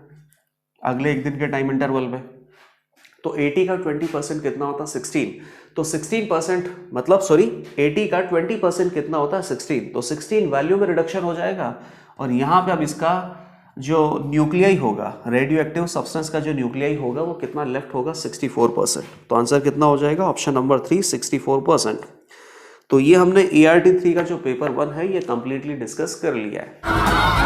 अगले एक दिन के टाइम इंटरवल में। तो 80 का 20% कितना होता है 16, तो 16% मतलब सॉरी 80 का 20% कितना होता है 16, तो 16 वैल्यू में रिडक्शन हो जाएगा। और यहाँ पे अब इसका जो न्यूक्लियाई होगा, रेडियो एक्टिव सब्सटेंस का जो न्यूक्लियाई होगा वो कितना लेफ्ट होगा 64%। तो आंसर कितना हो जाएगा ऑप्शन नंबर 3 64%। तो ये हमने ART 3 का जो पेपर 1 है ये कंप्लीटली डिस्कस कर लिया है।